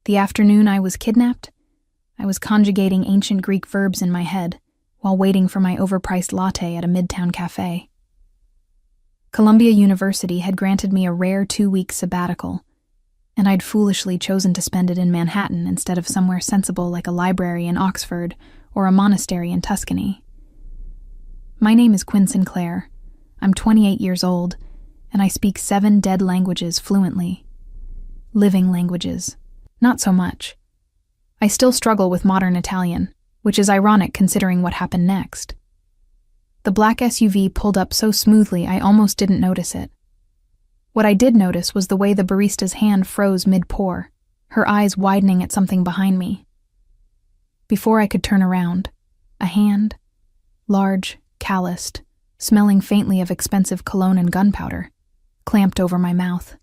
The afternoon I was kidnapped, I was conjugating ancient Greek verbs in my head while waiting for my overpriced latte at a midtown cafe. Columbia University had granted me a rare 2-week sabbatical, and I'd foolishly chosen to spend it in Manhattan instead of somewhere sensible like a library in Oxford or a monastery in Tuscany. My name is Quinn Sinclair. I'm 28 years old, and I speak 7 dead languages fluently. Living languages, not so much. I still struggle with modern Italian, which is ironic considering what happened next. The black SUV pulled up so smoothly I almost didn't notice it. What I did notice was the way the barista's hand froze mid-pour, her eyes widening at something behind me. Before I could turn around, a hand, large, calloused, smelling faintly of expensive cologne and gunpowder, clamped over my mouth.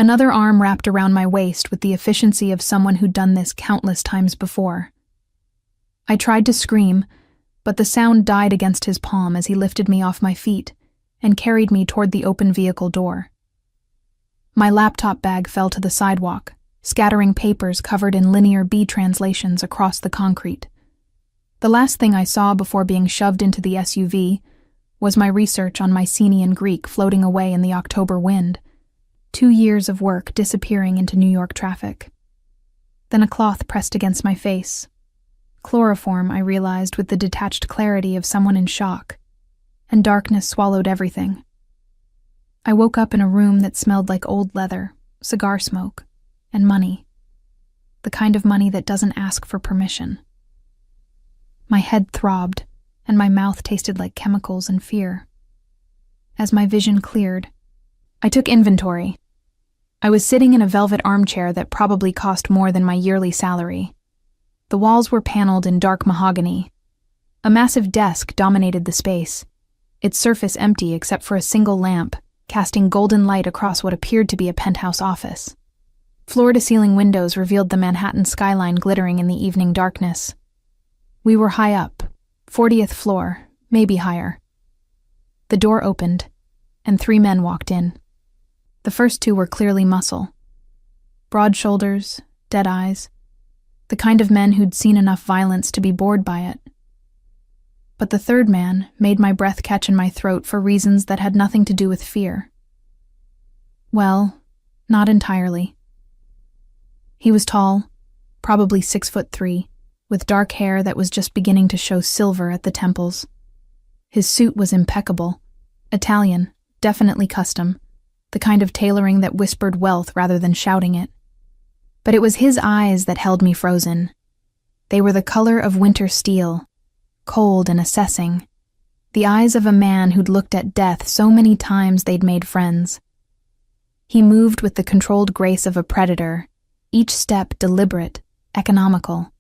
Another arm wrapped around my waist with the efficiency of someone who'd done this countless times before. I tried to scream, but the sound died against his palm as he lifted me off my feet and carried me toward the open vehicle door. My laptop bag fell to the sidewalk, scattering papers covered in linear B translations across the concrete. The last thing I saw before being shoved into the SUV was my research on Mycenaean Greek floating away in the October wind, 2 years of work disappearing into New York traffic. Then a cloth pressed against my face. Chloroform, I realized with the detached clarity of someone in shock, and darkness swallowed everything. I woke up in a room that smelled like old leather, cigar smoke, and money. The kind of money that doesn't ask for permission. My head throbbed, and my mouth tasted like chemicals and fear. As my vision cleared, I took inventory. I was sitting in a velvet armchair that probably cost more than my yearly salary. The walls were paneled in dark mahogany. A massive desk dominated the space, its surface empty except for a single lamp, casting golden light across what appeared to be a penthouse office. Floor-to-ceiling windows revealed the Manhattan skyline glittering in the evening darkness. We were high up, 40th floor, maybe higher. The door opened, and 3 men walked in. The first 2 were clearly muscle. Broad shoulders, dead eyes, the kind of men who'd seen enough violence to be bored by it. But the third man made my breath catch in my throat for reasons that had nothing to do with fear. Well, not entirely. He was tall, probably 6'3", with dark hair that was just beginning to show silver at the temples. His suit was impeccable, Italian, definitely custom, the kind of tailoring that whispered wealth rather than shouting it. But it was his eyes that held me frozen. They were the color of winter steel, cold and assessing, the eyes of a man who'd looked at death so many times they'd made friends. He moved with the controlled grace of a predator, each step deliberate, economical.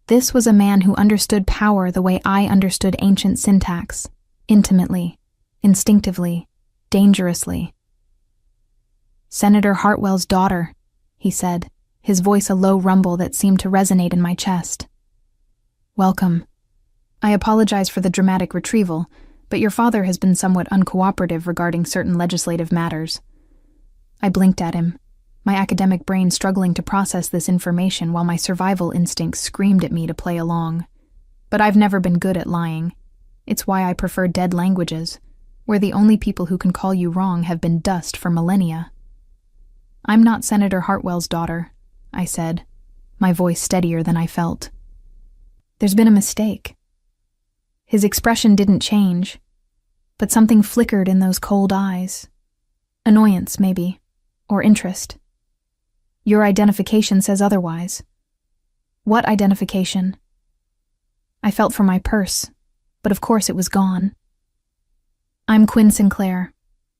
This was a man who understood power the way I understood ancient syntax, intimately, instinctively, dangerously. "Senator Hartwell's daughter," he said, his voice a low rumble that seemed to resonate in my chest. "Welcome. I apologize for the dramatic retrieval, but your father has been somewhat uncooperative regarding certain legislative matters." I blinked at him, my academic brain struggling to process this information while my survival instincts screamed at me to play along. But I've never been good at lying. It's why I prefer dead languages, where the only people who can call you wrong have been dust for millennia. "I'm not Senator Hartwell's daughter," I said, my voice steadier than I felt. "There's been a mistake." His expression didn't change, but something flickered in those cold eyes. Annoyance, maybe, or interest. "Your identification says otherwise." "What identification?" I felt for my purse, but of course it was gone. "I'm Quinn Sinclair.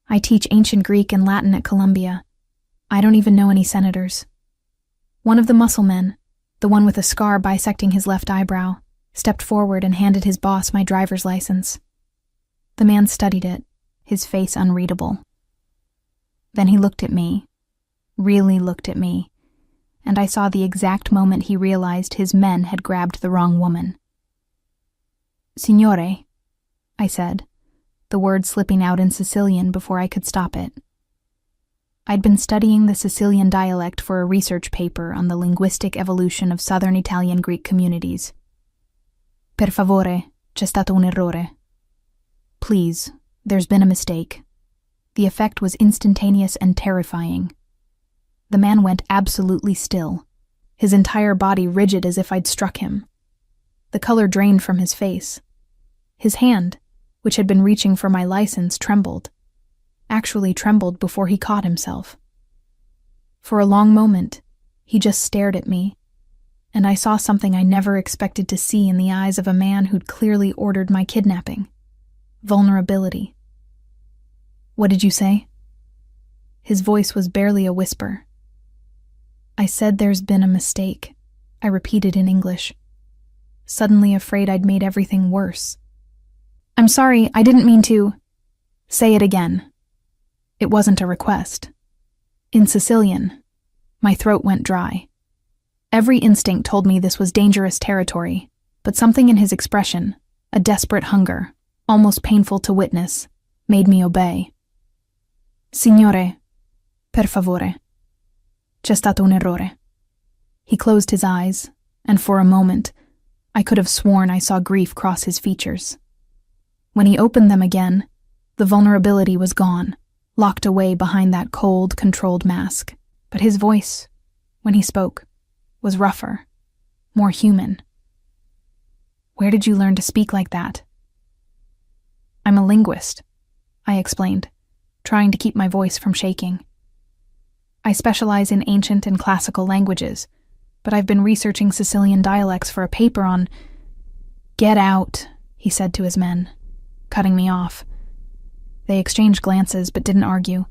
I teach ancient Greek and Latin at Columbia. I don't even know any senators." One of the muscle men, the one with a scar bisecting his left eyebrow, stepped forward and handed his boss my driver's license. The man studied it, his face unreadable. Then he looked at me, really looked at me, and I saw the exact moment he realized his men had grabbed the wrong woman. "Signore," I said, the word slipping out in Sicilian before I could stop it. I'd been studying the Sicilian dialect for a research paper on the linguistic evolution of southern Italian Greek communities. Per favore, c'è stato un errore. Please, there's been a mistake. The effect was instantaneous and terrifying. The man went absolutely still, his entire body rigid as if I'd struck him. The color drained from his face. His hand, which had been reaching for my license, actually trembled before he caught himself. For a long moment, he just stared at me, and I saw something I never expected to see in the eyes of a man who'd clearly ordered my kidnapping. Vulnerability. What did you say? His voice was barely a whisper. I said there's been a mistake, I repeated in English, suddenly afraid I'd made everything worse. I'm sorry, I didn't mean to. Say it again. It wasn't a request. In Sicilian, my throat went dry. Every instinct told me this was dangerous territory, but something in his expression, a desperate hunger, almost painful to witness, made me obey. Signore, per favore. C'è stato un errore. He closed his eyes, and for a moment, I could have sworn I saw grief cross his features. When he opened them again, the vulnerability was gone, locked away behind that cold, controlled mask. But his voice, when he spoke, was rougher, more human. Where did you learn to speak like that? I'm a linguist, I explained, trying to keep my voice from shaking. I specialize in ancient and classical languages, but I've been researching Sicilian dialects for a paper on... Get out, he said to his men, cutting me off. They exchanged glances but didn't argue,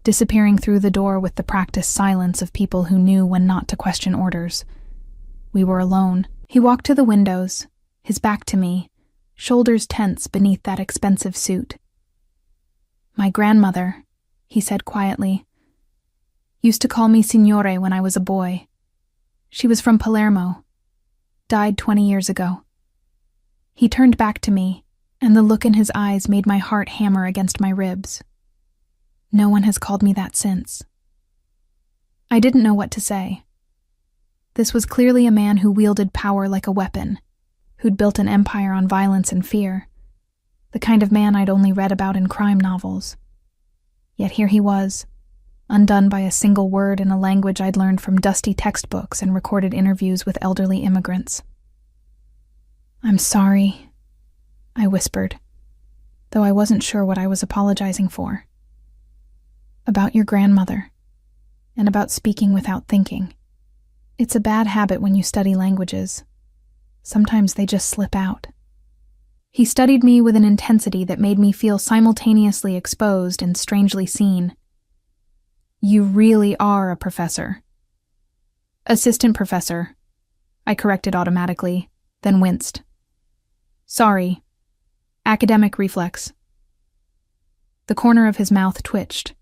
disappearing through the door with the practiced silence of people who knew when not to question orders. We were alone. He walked to the windows, his back to me, shoulders tense beneath that expensive suit. My grandmother, he said quietly, used to call me signore when I was a boy. She was from Palermo, died 20 years ago. He turned back to me, and the look in his eyes made my heart hammer against my ribs. No one has called me that since. I didn't know what to say. This was clearly a man who wielded power like a weapon, who'd built an empire on violence and fear, the kind of man I'd only read about in crime novels. Yet here he was, undone by a single word in a language I'd learned from dusty textbooks and recorded interviews with elderly immigrants. I'm sorry, I whispered, though I wasn't sure what I was apologizing for. About your grandmother, and about speaking without thinking. It's a bad habit when you study languages. Sometimes they just slip out. He studied me with an intensity that made me feel simultaneously exposed and strangely seen. You really are a professor. Assistant professor, I corrected automatically, then winced. Sorry. Academic reflex. The corner of his mouth twitched.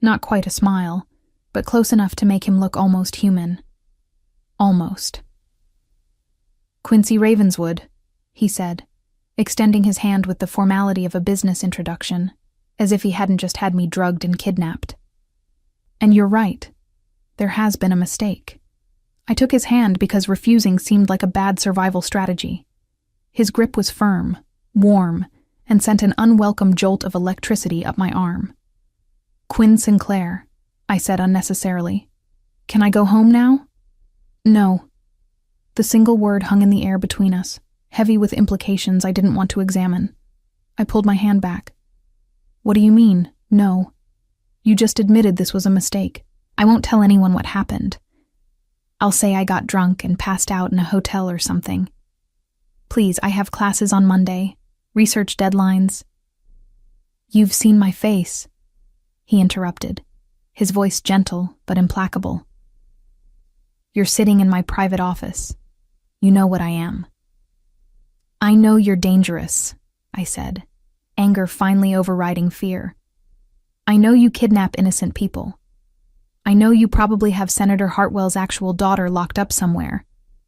Not quite a smile, but close enough to make him look almost human. Almost. Quincy Ravenswood, he said, extending his hand with the formality of a business introduction, as if he hadn't just had me drugged and kidnapped. And you're right. There has been a mistake. I took his hand because refusing seemed like a bad survival strategy. His grip was firm, warm, and sent an unwelcome jolt of electricity up my arm. Quinn Sinclair, I said unnecessarily. Can I go home now? No. The single word hung in the air between us, heavy with implications I didn't want to examine. I pulled my hand back. What do you mean, no? You just admitted this was a mistake. I won't tell anyone what happened. I'll say I got drunk and passed out in a hotel or something. Please, I have classes on Monday, research deadlines. You've seen my face, he interrupted, his voice gentle but implacable. You're sitting in my private office. You know what I am. I know you're dangerous, I said, anger finally overriding fear. I know you kidnap innocent people. I know you probably have Senator Hartwell's actual daughter locked up somewhere,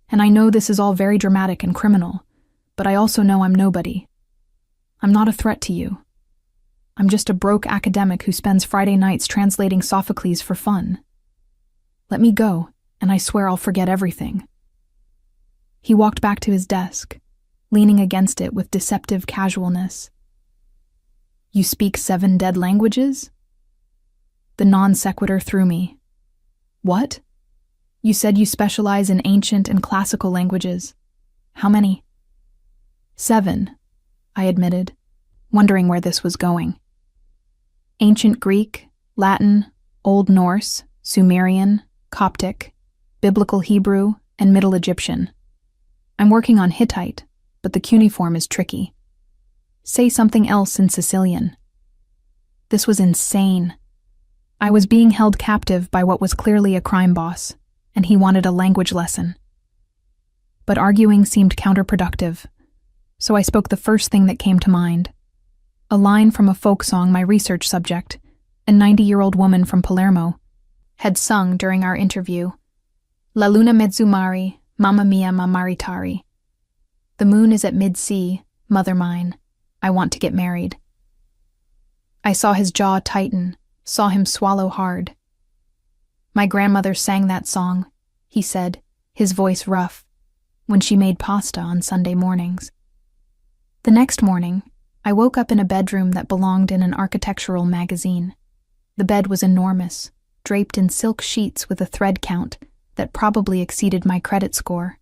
and I know this is all very dramatic and criminal, but I also know I'm nobody. I'm not a threat to you. I'm just a broke academic who spends Friday nights translating Sophocles for fun. Let me go, and I swear I'll forget everything." He walked back to his desk, leaning against it with deceptive casualness. "You speak 7 dead languages?" The non sequitur threw me. "What? You said you specialize in ancient and classical languages. How many?" 7, I admitted, wondering where this was going. "Ancient Greek, Latin, Old Norse, Sumerian, Coptic, Biblical Hebrew, and Middle Egyptian. I'm working on Hittite, but the cuneiform is tricky. Say something else in Sicilian." This was insane. I was being held captive by what was clearly a crime boss, and he wanted a language lesson. But arguing seemed counterproductive, so I spoke the first thing that came to mind. A line from a folk song my research subject, a 90-year-old woman from Palermo, had sung during our interview. "La luna mezzumari, mamma mia ma maritari." "The moon is at mid-sea, mother mine. I want to get married." I saw his jaw tighten, saw him swallow hard. "My grandmother sang that song," he said, his voice rough, "when she made pasta on Sunday mornings." The next morning, I woke up in a bedroom that belonged in an architectural magazine. The bed was enormous, draped in silk sheets with a thread count that probably exceeded my credit score.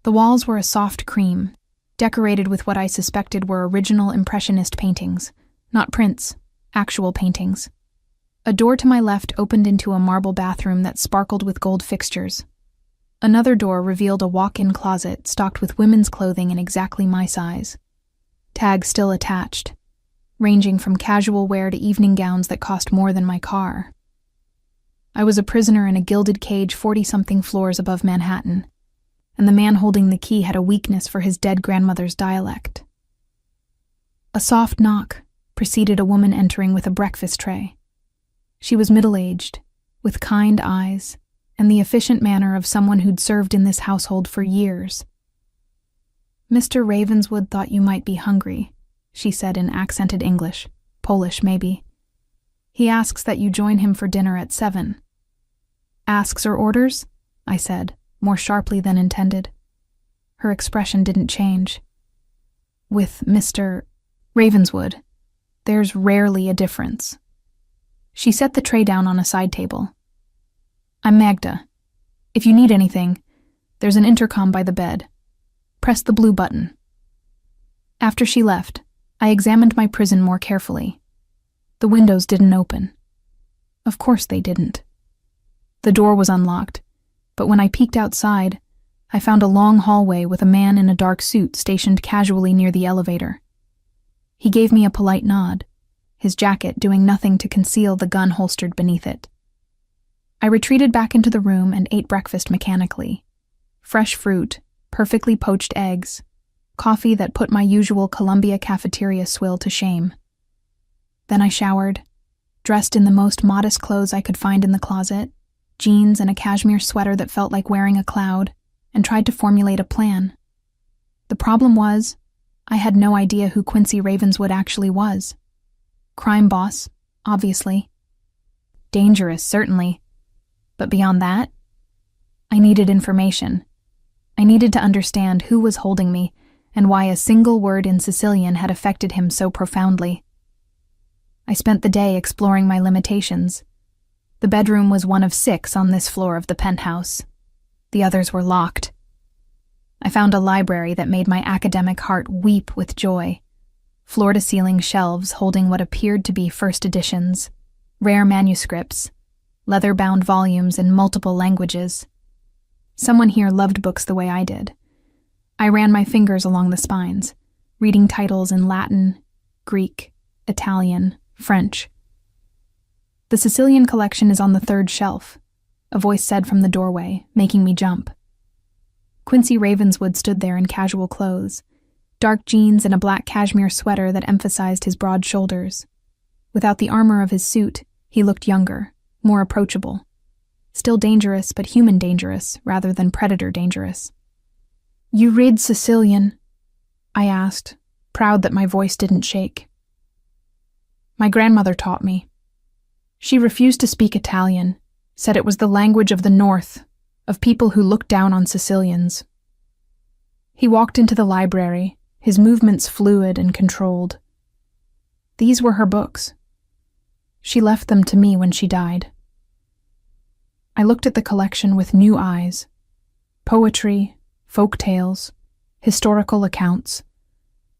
The walls were a soft cream, decorated with what I suspected were original Impressionist paintings, not prints, actual paintings. A door to my left opened into a marble bathroom that sparkled with gold fixtures. Another door revealed a walk-in closet stocked with women's clothing in exactly my size. Tags still attached, ranging from casual wear to evening gowns that cost more than my car. I was a prisoner in a gilded cage 40-something floors above Manhattan, and the man holding the key had a weakness for his dead grandmother's dialect. A soft knock preceded a woman entering with a breakfast tray. She was middle-aged, with kind eyes, and the efficient manner of someone who'd served in this household for years. "Mr. Ravenswood thought you might be hungry," she said in accented English, Polish maybe. "He asks that you join him for dinner at 7. "Asks or orders?" I said, more sharply than intended. Her expression didn't change. "With Mr. Ravenswood, there's rarely a difference." She set the tray down on a side table. "I'm Magda. If you need anything, there's an intercom by the bed. Press the blue button." After she left, I examined my prison more carefully. The windows didn't open. Of course they didn't. The door was unlocked, but when I peeked outside, I found a long hallway with a man in a dark suit stationed casually near the elevator. He gave me a polite nod, his jacket doing nothing to conceal the gun holstered beneath it. I retreated back into the room and ate breakfast mechanically. Fresh fruit, perfectly poached eggs, coffee that put my usual Columbia cafeteria swill to shame. Then I showered, dressed in the most modest clothes I could find in the closet, jeans and a cashmere sweater that felt like wearing a cloud, and tried to formulate a plan. The problem was, I had no idea who Quincy Ravenswood actually was. Crime boss, obviously. Dangerous, certainly. But beyond that, I needed information. I needed to understand who was holding me and why a single word in Sicilian had affected him so profoundly. I spent the day exploring my limitations. The bedroom was one of 6 on this floor of the penthouse. The others were locked. I found a library that made my academic heart weep with joy. Floor-to-ceiling shelves holding what appeared to be first editions, rare manuscripts, leather-bound volumes in multiple languages. Someone here loved books the way I did. I ran my fingers along the spines, reading titles in Latin, Greek, Italian, French. "The Sicilian collection is on the 3rd shelf," a voice said from the doorway, making me jump. Quincy Ravenswood stood there in casual clothes, dark jeans and a black cashmere sweater that emphasized his broad shoulders. Without the armor of his suit, he looked younger, more approachable. Still dangerous, but human dangerous, rather than predator dangerous. "You read Sicilian?" I asked, proud that my voice didn't shake. My grandmother taught me. She refused to speak Italian, said it was the language of the North, of people who looked down on Sicilians. He walked into the library, his movements fluid and controlled. These were her books. She left them to me when she died. I looked at the collection with new eyes. Poetry, folk tales, historical accounts,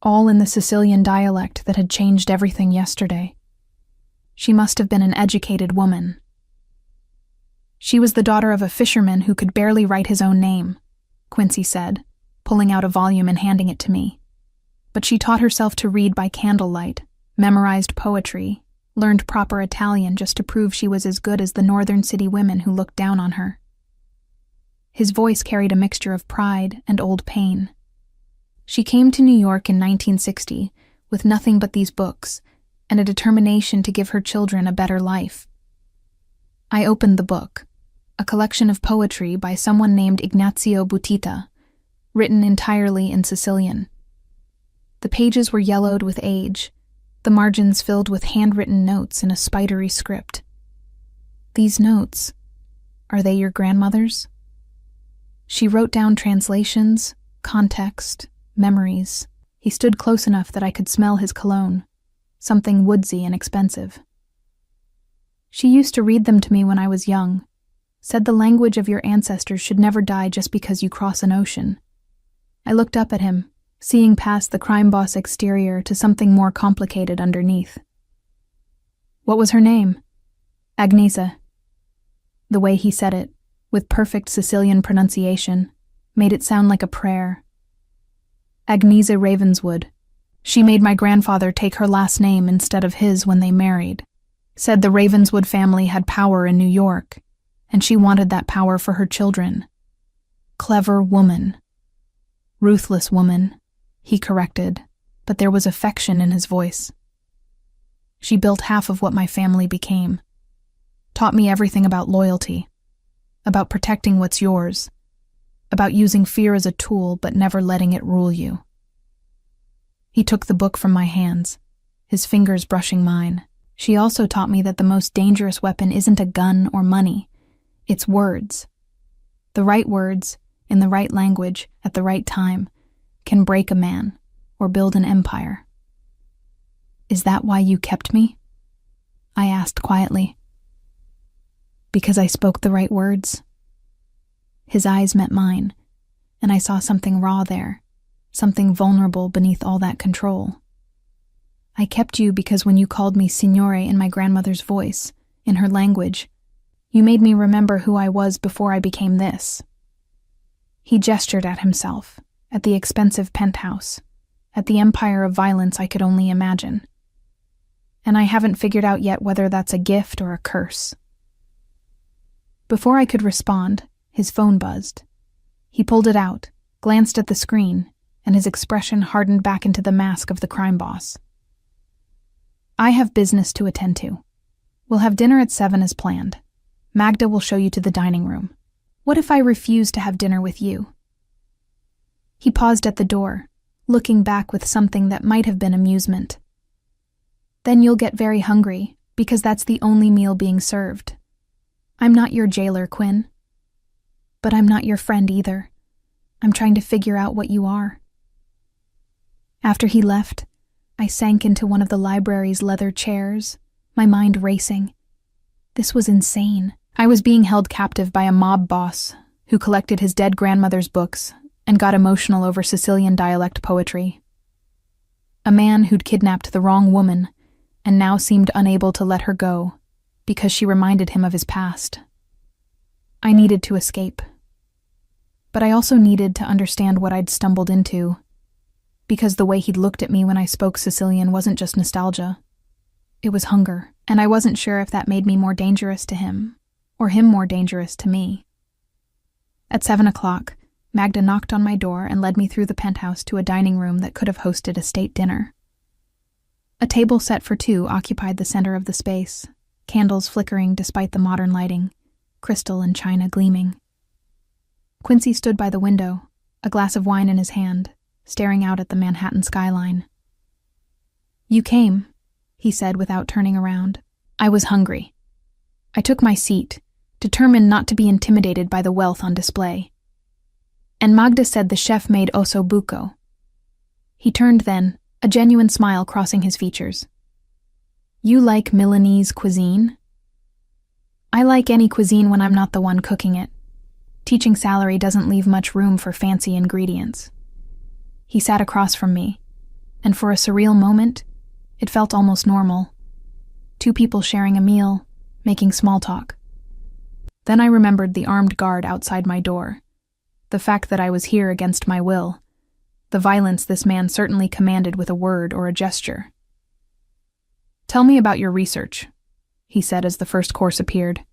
all in the Sicilian dialect that had changed everything yesterday. She must have been an educated woman. She was the daughter of a fisherman who could barely write his own name, Quincy said, pulling out a volume and handing it to me. But she taught herself to read by candlelight, memorized poetry, learned proper Italian just to prove she was as good as the northern city women who looked down on her. His voice carried a mixture of pride and old pain. She came to New York in 1960 with nothing but these books and a determination to give her children a better life. I opened the book, a collection of poetry by someone named Ignazio Butita, written entirely in Sicilian. The pages were yellowed with age, the margins filled with handwritten notes in a spidery script. These notes, are they your grandmother's? She wrote down translations, context, memories. He stood close enough that I could smell his cologne, something woodsy and expensive. She used to read them to me when I was young, said the language of your ancestors should never die just because you cross an ocean. I looked up at him, seeing past the crime boss exterior to something more complicated underneath. What was her name? Agnesa. The way he said it, with perfect Sicilian pronunciation, made it sound like a prayer. Agnesa Ravenswood. She made my grandfather take her last name instead of his when they married. Said the Ravenswood family had power in New York, and she wanted that power for her children. Clever woman. Ruthless woman, he corrected, but there was affection in his voice. She built half of what my family became. Taught me everything about loyalty, about protecting what's yours, about using fear as a tool but never letting it rule you. He took the book from my hands, his fingers brushing mine. She also taught me that the most dangerous weapon isn't a gun or money, it's words. The right words, in the right language, at the right time, can break a man or build an empire. Is that why you kept me? I asked quietly. Because I spoke the right words? His eyes met mine, and I saw something raw there, something vulnerable beneath all that control. I kept you because when you called me signore in my grandmother's voice, in her language, you made me remember who I was before I became this. He gestured at himself, at the expensive penthouse, at the empire of violence I could only imagine. And I haven't figured out yet whether that's a gift or a curse. Before I could respond, his phone buzzed. He pulled it out, glanced at the screen, and his expression hardened back into the mask of the crime boss. I have business to attend to. We'll have dinner at 7 as planned. Magda will show you to the dining room. What if I refuse to have dinner with you? He paused at the door, looking back with something that might have been amusement. Then you'll get very hungry, because that's the only meal being served. I'm not your jailer, Quinn. But I'm not your friend either. I'm trying to figure out what you are. After he left, I sank into one of the library's leather chairs, my mind racing. This was insane. I was being held captive by a mob boss who collected his dead grandmother's books and got emotional over Sicilian dialect poetry. A man who'd kidnapped the wrong woman and now seemed unable to let her go because she reminded him of his past. I needed to escape. But I also needed to understand what I'd stumbled into, because the way he'd looked at me when I spoke Sicilian wasn't just nostalgia. It was hunger, and I wasn't sure if that made me more dangerous to him, or him more dangerous to me. At 7 o'clock, Magda knocked on my door and led me through the penthouse to a dining room that could have hosted a state dinner. A table set for two occupied the center of the space, candles flickering despite the modern lighting, crystal and china gleaming. Quincy stood by the window, a glass of wine in his hand, staring out at the Manhattan skyline. You came, he said without turning around. I was hungry. I took my seat, determined not to be intimidated by the wealth on display. And Magda said the chef made osso buco. He turned then, a genuine smile crossing his features. You like Milanese cuisine? I like any cuisine when I'm not the one cooking it. Teaching salary doesn't leave much room for fancy ingredients. He sat across from me, and for a surreal moment, it felt almost normal. Two people sharing a meal, making small talk. Then I remembered the armed guard outside my door, the fact that I was here against my will, the violence this man certainly commanded with a word or a gesture. Tell me about your research, he said as the first course appeared.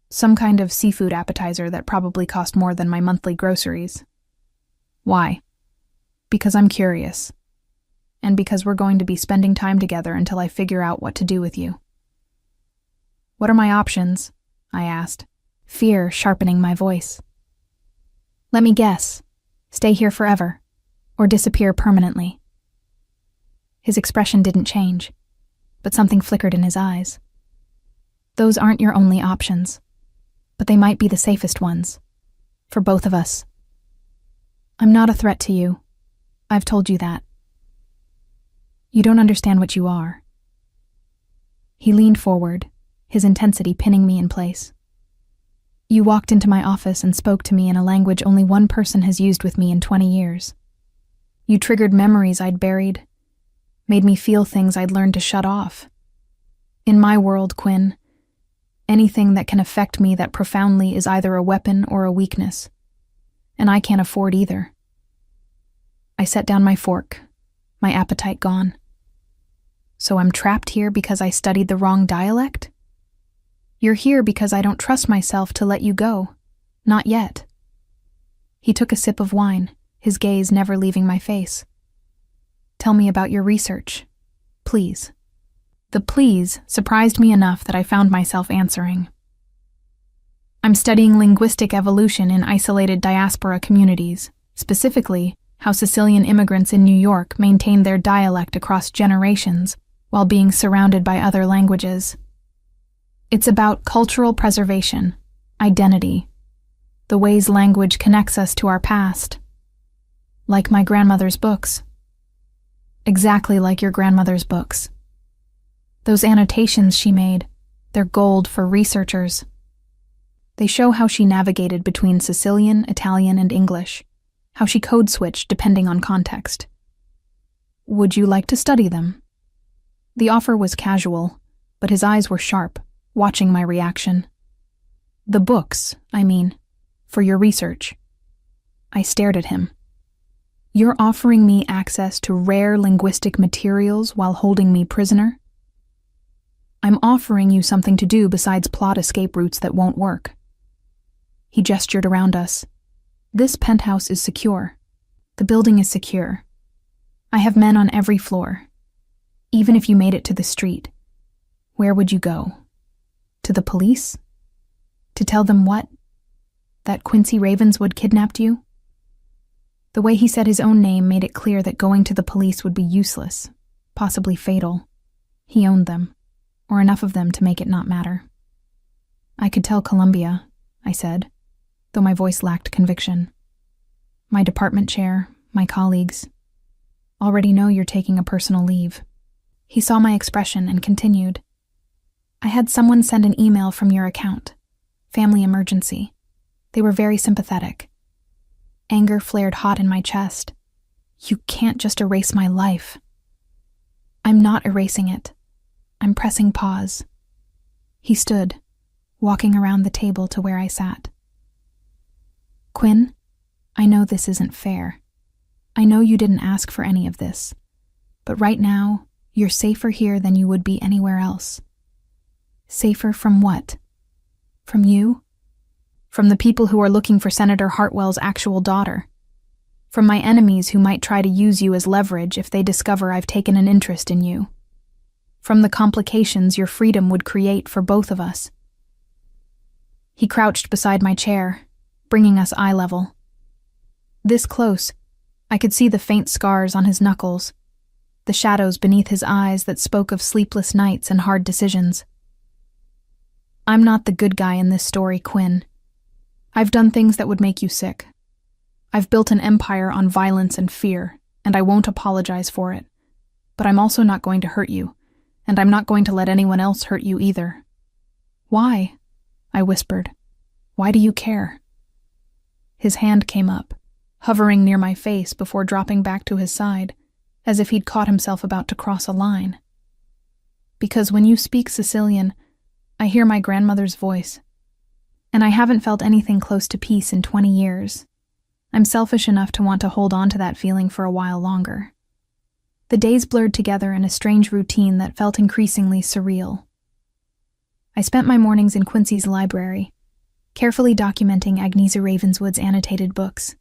Some kind of seafood appetizer that probably cost more than my monthly groceries. Why? Because I'm curious. And because we're going to be spending time together until I figure out what to do with you. What are my options? I asked, fear sharpening my voice. Let me guess. Stay here forever, or disappear permanently. His expression didn't change, but something flickered in his eyes. Those aren't your only options, but they might be the safest ones, for both of us. I'm not a threat to you. I've told you that. You don't understand what you are. He leaned forward, his intensity pinning me in place. You walked into my office and spoke to me in a language only one person has used with me in 20 years. You triggered memories I'd buried, made me feel things I'd learned to shut off. In my world, Quinn, anything that can affect me that profoundly is either a weapon or a weakness, and I can't afford either. I set down my fork, my appetite gone. So I'm trapped here because I studied the wrong dialect? You're here because I don't trust myself to let you go. Not yet. He took a sip of wine, his gaze never leaving my face. Tell me about your research, please. The please surprised me enough that I found myself answering. I'm studying linguistic evolution in isolated diaspora communities, specifically how Sicilian immigrants in New York maintain their dialect across generations while being surrounded by other languages. It's about cultural preservation, identity, the ways language connects us to our past. Like my grandmother's books. Exactly like your grandmother's books. Those annotations she made, they're gold for researchers. They show how she navigated between Sicilian, Italian, and English, how she code-switched depending on context. Would you like to study them? The offer was casual, but his eyes were sharp, watching my reaction. The books, I mean, for your research. I stared at him. You're offering me access to rare linguistic materials while holding me prisoner? I'm offering you something to do besides plot escape routes that won't work. He gestured around us. This penthouse is secure. The building is secure. I have men on every floor. Even if you made it to the street, where would you go? To the police? To tell them what? That Quincy Ravenswood kidnapped you? The way he said his own name made it clear that going to the police would be useless, possibly fatal. He owned them, or enough of them to make it not matter. I could tell Columbia, I said, though my voice lacked conviction. My department chair, my colleagues, already know you're taking a personal leave. He saw my expression and continued. I had someone send an email from your account. Family emergency. They were very sympathetic. Anger flared hot in my chest. You can't just erase my life. I'm not erasing it. I'm pressing pause. He stood, walking around the table to where I sat. Quinn, I know this isn't fair. I know you didn't ask for any of this. But right now, you're safer here than you would be anywhere else. Safer from what? From you? From the people who are looking for Senator Hartwell's actual daughter. From my enemies who might try to use you as leverage if they discover I've taken an interest in you. From the complications your freedom would create for both of us. He crouched beside my chair, bringing us eye level. This close, I could see the faint scars on his knuckles. the shadows beneath his eyes that spoke of sleepless nights and hard decisions. I'm not the good guy in this story, Quinn. I've done things that would make you sick. I've built an empire on violence and fear, and I won't apologize for it. But I'm also not going to hurt you, and I'm not going to let anyone else hurt you either. Why? I whispered. Why do you care? His hand came up, hovering near my face before dropping back to his side, as if he'd caught himself about to cross a line. Because when you speak Sicilian, I hear my grandmother's voice, and I haven't felt anything close to peace in 20 years. I'm selfish enough to want to hold on to that feeling for a while longer. The days blurred together in a strange routine that felt increasingly surreal. I spent my mornings in Quincy's library, carefully documenting Agnesa Ravenswood's annotated books.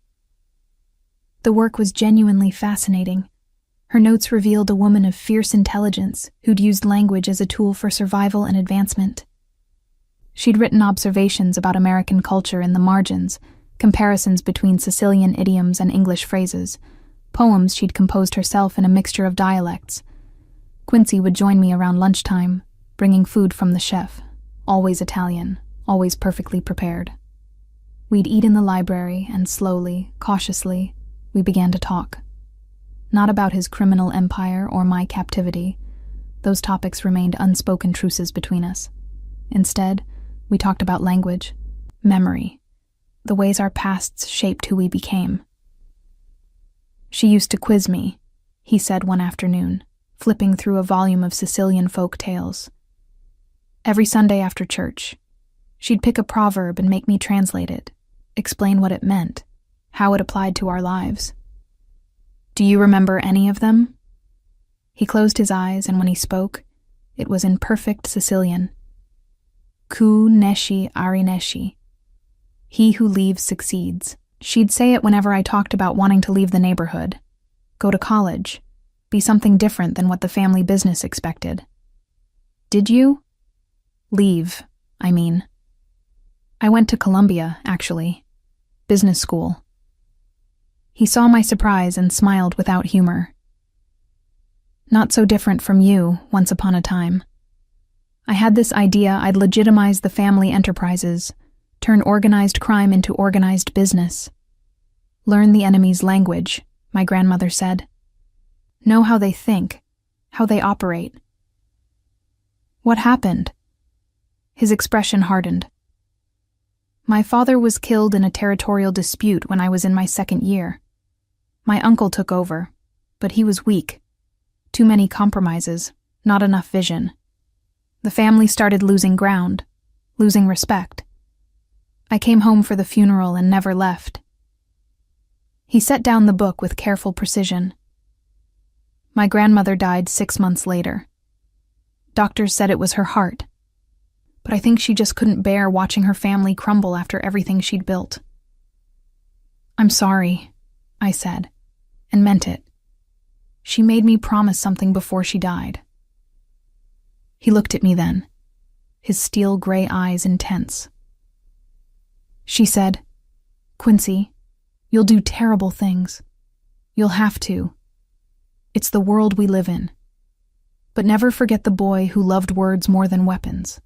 The work was genuinely fascinating. Her notes revealed a woman of fierce intelligence who'd used language as a tool for survival and advancement. She'd written observations about American culture in the margins, comparisons between Sicilian idioms and English phrases, poems she'd composed herself in a mixture of dialects. Quincy would join me around lunchtime, bringing food from the chef, always Italian, always perfectly prepared. We'd eat in the library, and slowly, cautiously, we began to talk. Not about his criminal empire or my captivity. Those topics remained unspoken truces between us. Instead, we talked about language, memory, the ways our pasts shaped who we became. She used to quiz me, he said one afternoon, flipping through a volume of Sicilian folk tales. Every Sunday after church, she'd pick a proverb and make me translate it, explain what it meant, how it applied to our lives. Do you remember any of them? He closed his eyes, and when he spoke, it was in perfect Sicilian. Ku nesci ari nesci. He who leaves succeeds. She'd say it whenever I talked about wanting to leave the neighborhood, go to college, be something different than what the family business expected. Did you? Leave, I mean. I went to Columbia, actually. Business school. He saw my surprise and smiled without humor. Not so different from you, once upon a time. I had this idea I'd legitimize the family enterprises, turn organized crime into organized business. Learn the enemy's language, my grandmother said. Know how they think, how they operate. What happened? His expression hardened. My father was killed in a territorial dispute when I was in my second year. My uncle took over, but he was weak. Too many compromises, not enough vision. The family started losing ground, losing respect. I came home for the funeral and never left. He set down the book with careful precision. My grandmother died 6 months later. Doctors said it was her heart, but I think she just couldn't bear watching her family crumble after everything she'd built. I'm sorry, I said, and meant it. She made me promise something before she died. He looked at me then, his steel gray eyes intense. She said, Quincy, you'll do terrible things. You'll have to. It's the world we live in. But never forget the boy who loved words more than weapons.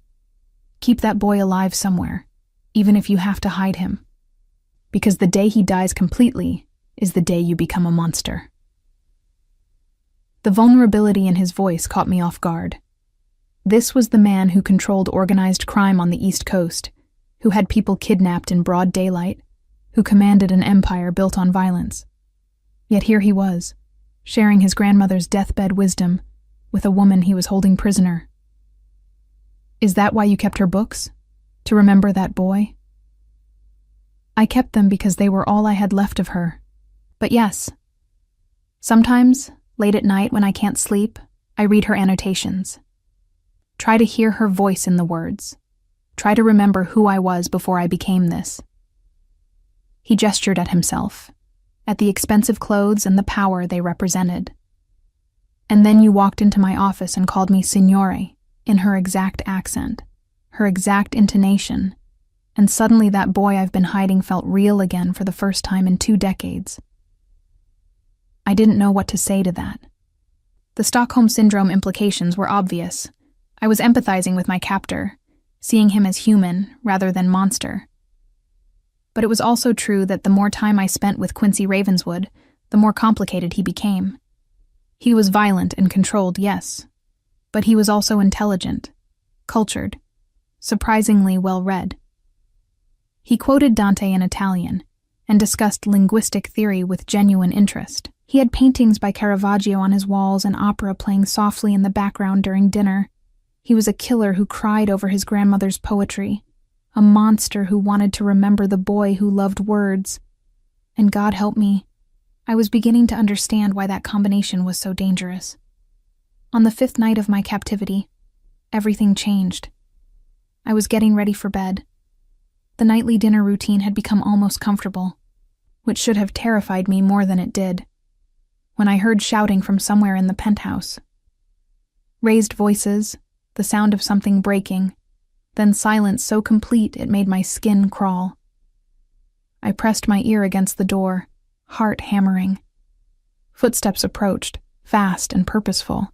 Keep that boy alive somewhere, even if you have to hide him. Because the day he dies completely is the day you become a monster. The vulnerability in his voice caught me off guard. This was the man who controlled organized crime on the East Coast, who had people kidnapped in broad daylight, who commanded an empire built on violence. Yet here he was, sharing his grandmother's deathbed wisdom with a woman he was holding prisoner. Is that why you kept her books? To remember that boy? I kept them because they were all I had left of her. But yes, sometimes, late at night when I can't sleep, I read her annotations. Try to hear her voice in the words. Try to remember who I was before I became this. He gestured at himself, at the expensive clothes and the power they represented. And then you walked into my office and called me signore, in her exact accent, her exact intonation, and suddenly that boy I've been hiding felt real again for the first time in 2 decades. I didn't know what to say to that. The Stockholm Syndrome implications were obvious. I was empathizing with my captor, seeing him as human rather than monster. But it was also true that the more time I spent with Quincy Ravenswood, the more complicated he became. He was violent and controlled, yes, but he was also intelligent, cultured, surprisingly well-read. He quoted Dante in Italian and discussed linguistic theory with genuine interest. He had paintings by Caravaggio on his walls and opera playing softly in the background during dinner. He was a killer who cried over his grandmother's poetry, a monster who wanted to remember the boy who loved words. And God help me, I was beginning to understand why that combination was so dangerous. On the 5th night of my captivity, everything changed. I was getting ready for bed. The nightly dinner routine had become almost comfortable, which should have terrified me more than it did, when I heard shouting from somewhere in the penthouse. Raised voices, the sound of something breaking, then silence so complete it made my skin crawl. I pressed my ear against the door, heart hammering. Footsteps approached, fast and purposeful.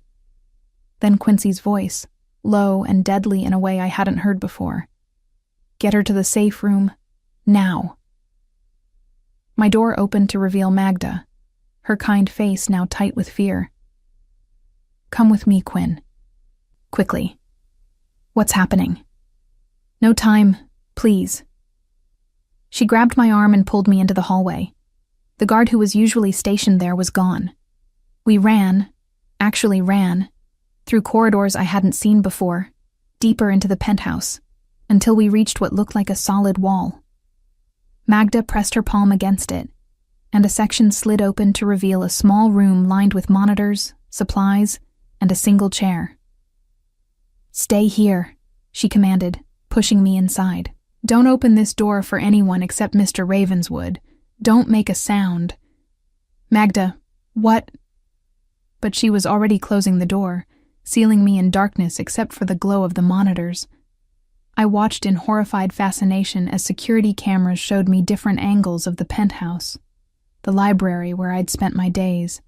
Then Quincy's voice, low and deadly in a way I hadn't heard before. Get her to the safe room, now. My door opened to reveal Magda, her kind face now tight with fear. Come with me, Quinn. Quickly. What's happening? No time, please. She grabbed my arm and pulled me into the hallway. The guard who was usually stationed there was gone. We ran, through corridors I hadn't seen before, deeper into the penthouse, until we reached what looked like a solid wall. Magda pressed her palm against it, and a section slid open to reveal a small room lined with monitors, supplies, and a single chair. Stay here, she commanded, pushing me inside. Don't open this door for anyone except Mr. Ravenswood. Don't make a sound. Magda, what? But she was already closing the door, sealing me in darkness except for the glow of the monitors. I watched in horrified fascination as security cameras showed me different angles of the penthouse, the library where I'd spent my days,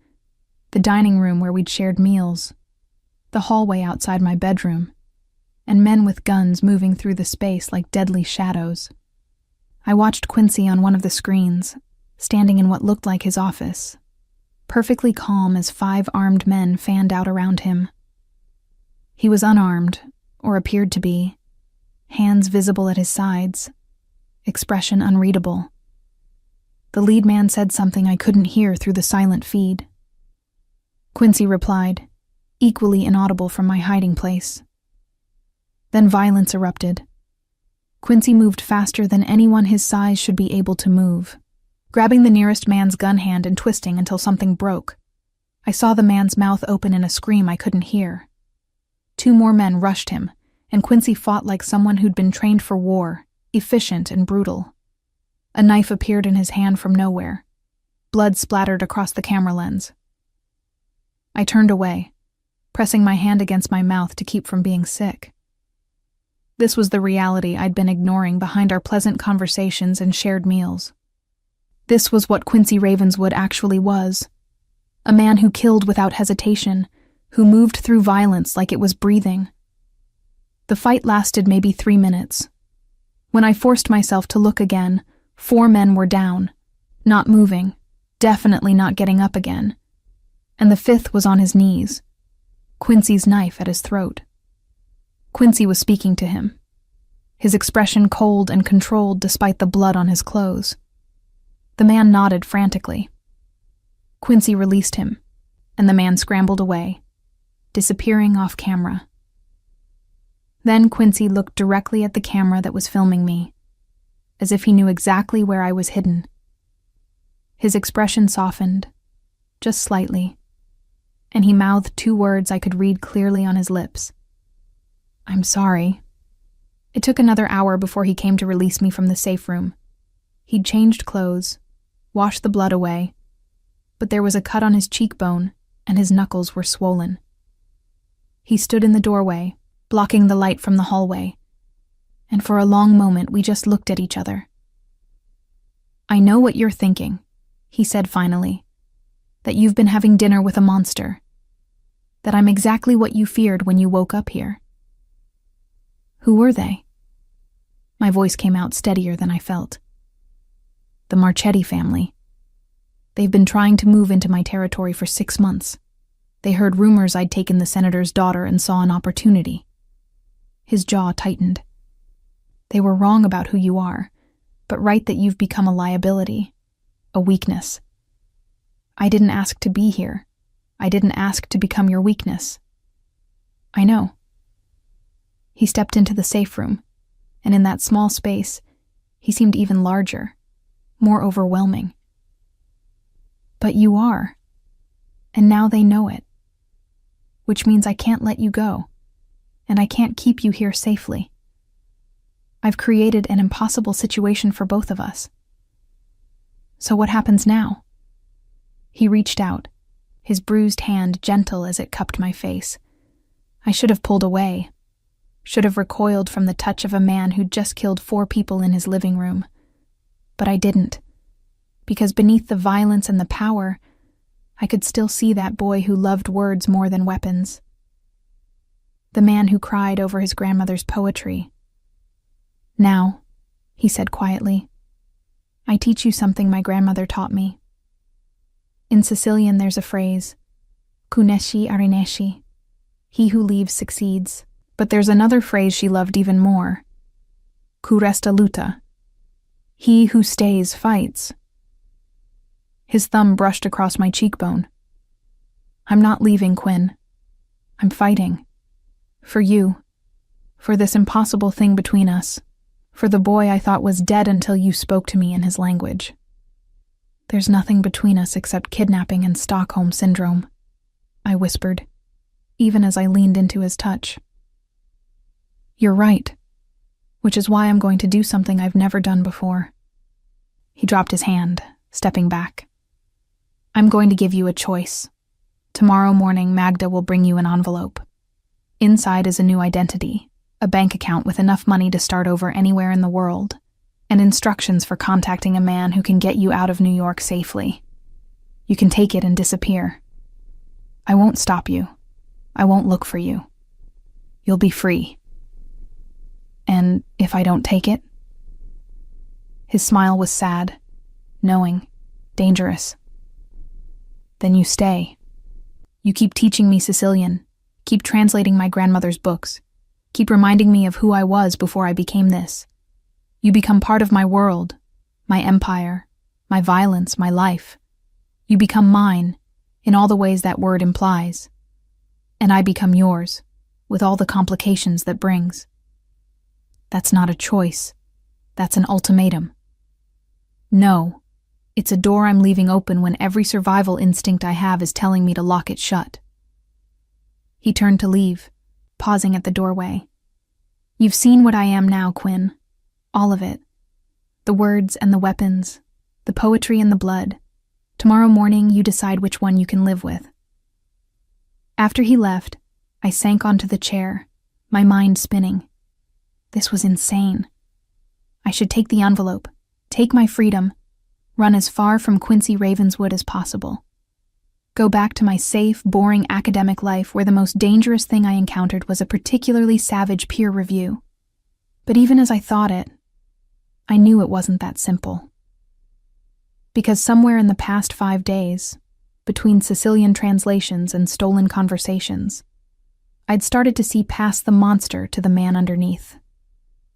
the dining room where we'd shared meals, the hallway outside my bedroom, and men with guns moving through the space like deadly shadows. I watched Quincy on one of the screens, standing in what looked like his office, perfectly calm as 5 armed men fanned out around him. He was unarmed, or appeared to be, hands visible at his sides, expression unreadable. The lead man said something I couldn't hear through the silent feed. Quincy replied, equally inaudible from my hiding place. Then violence erupted. Quincy moved faster than anyone his size should be able to move, grabbing the nearest man's gun hand and twisting until something broke. I saw the man's mouth open in a scream I couldn't hear. 2 more men rushed him, and Quincy fought like someone who'd been trained for war, efficient and brutal. A knife appeared in his hand from nowhere. Blood splattered across the camera lens. I turned away, pressing my hand against my mouth to keep from being sick. This was the reality I'd been ignoring behind our pleasant conversations and shared meals. This was what Quincy Ravenswood actually was. A man who killed without hesitation, who moved through violence like it was breathing. The fight lasted maybe 3 minutes. When I forced myself to look again, 4 men were down, not moving, definitely not getting up again. And the 5th was on his knees, Quincy's knife at his throat. Quincy was speaking to him, his expression cold and controlled despite the blood on his clothes. The man nodded frantically. Quincy released him, and the man scrambled away, disappearing off camera. Then Quincy looked directly at the camera that was filming me, as if he knew exactly where I was hidden. His expression softened, just slightly, and he mouthed 2 words I could read clearly on his lips. I'm sorry. It took another hour before he came to release me from the safe room. He'd changed clothes, washed the blood away, but there was a cut on his cheekbone and his knuckles were swollen. He stood in the doorway, blocking the light from the hallway, and for a long moment we just looked at each other. I know what you're thinking, he said finally, that you've been having dinner with a monster. that I'm exactly what you feared when you woke up here." "Who were they?" My voice came out steadier than I felt. "The Marchetti family. They've been trying to move into my territory for 6 months. They heard rumors I'd taken the senator's daughter and saw an opportunity." His jaw tightened. "They were wrong about who you are, but right that you've become a liability, a weakness. I didn't ask to be here. I didn't ask to become your weakness." "I know." He stepped into the safe room, and in that small space, he seemed even larger, more overwhelming. "But you are, and now they know it. Which means I can't let you go, and I can't keep you here safely. I've created an impossible situation for both of us. So what happens now?" He reached out, his bruised hand gentle as it cupped my face. I should have pulled away, should have recoiled from the touch of a man who'd just killed 4 people in his living room. But I didn't, because beneath the violence and the power, I could still see that boy who loved words more than weapons. The man who cried over his grandmother's poetry. "Now," he said quietly, "I teach you something my grandmother taught me. In Sicilian there's a phrase, "Kunesci arinesci," he who leaves succeeds. But there's another phrase she loved even more, "Ku resta luta," he who stays fights. His thumb brushed across my cheekbone. "I'm not leaving, Quinn. I'm fighting. For you. For this impossible thing between us. For the boy I thought was dead until you spoke to me in his language. There's nothing between us except kidnapping and Stockholm Syndrome," I whispered, even as I leaned into his touch. "You're right, which is why I'm going to do something I've never done before." He dropped his hand, stepping back. "I'm going to give you a choice. Tomorrow morning, Magda will bring you an envelope. Inside is a new identity, a bank account with enough money to start over anywhere in the world, and instructions for contacting a man who can get you out of New York safely. You can take it and disappear. I won't stop you. I won't look for you. You'll be free. And if I don't take it?" His smile was sad, knowing, dangerous. "Then you stay. You keep teaching me Sicilian, keep translating my grandmother's books, keep reminding me of who I was before I became this. You become part of my world, my empire, my violence, my life. You become mine, in all the ways that word implies. And I become yours, with all the complications that brings. That's not a choice. That's an ultimatum. No, it's a door I'm leaving open when every survival instinct I have is telling me to lock it shut." He turned to leave, pausing at the doorway. "You've seen what I am now, Quinn. All of it. The words and the weapons, the poetry and the blood. Tomorrow morning you decide which one you can live with." After he left, I sank onto the chair, my mind spinning. This was insane. I should take the envelope, take my freedom, run as far from Quincy Ravenswood as possible. Go back to my safe, boring academic life where the most dangerous thing I encountered was a particularly savage peer review. But even as I thought it, I knew it wasn't that simple. Because somewhere in the past 5 days, between Sicilian translations and stolen conversations, I'd started to see past the monster to the man underneath.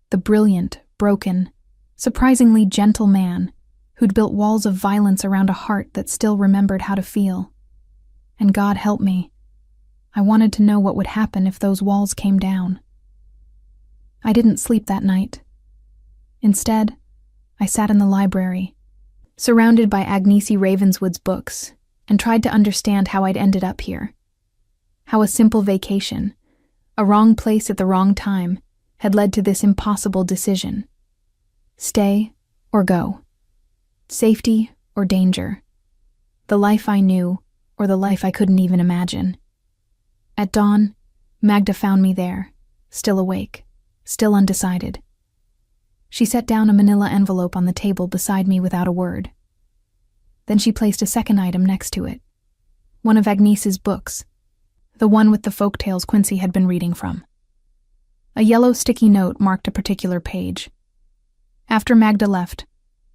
The brilliant, broken, surprisingly gentle man who'd built walls of violence around a heart that still remembered how to feel. And God help me, I wanted to know what would happen if those walls came down. I didn't sleep that night. Instead, I sat in the library, surrounded by Agnese Ravenswood's books, and tried to understand how I'd ended up here. How a simple vacation, a wrong place at the wrong time, had led to this impossible decision. Stay or go. Safety or danger. The life I knew or the life I couldn't even imagine. At dawn, Magda found me there, still awake, still undecided. She set down a manila envelope on the table beside me without a word. Then she placed a second item next to it, one of Agnese's books, the one with the folktales Quincy had been reading from. A yellow sticky note marked a particular page. After Magda left,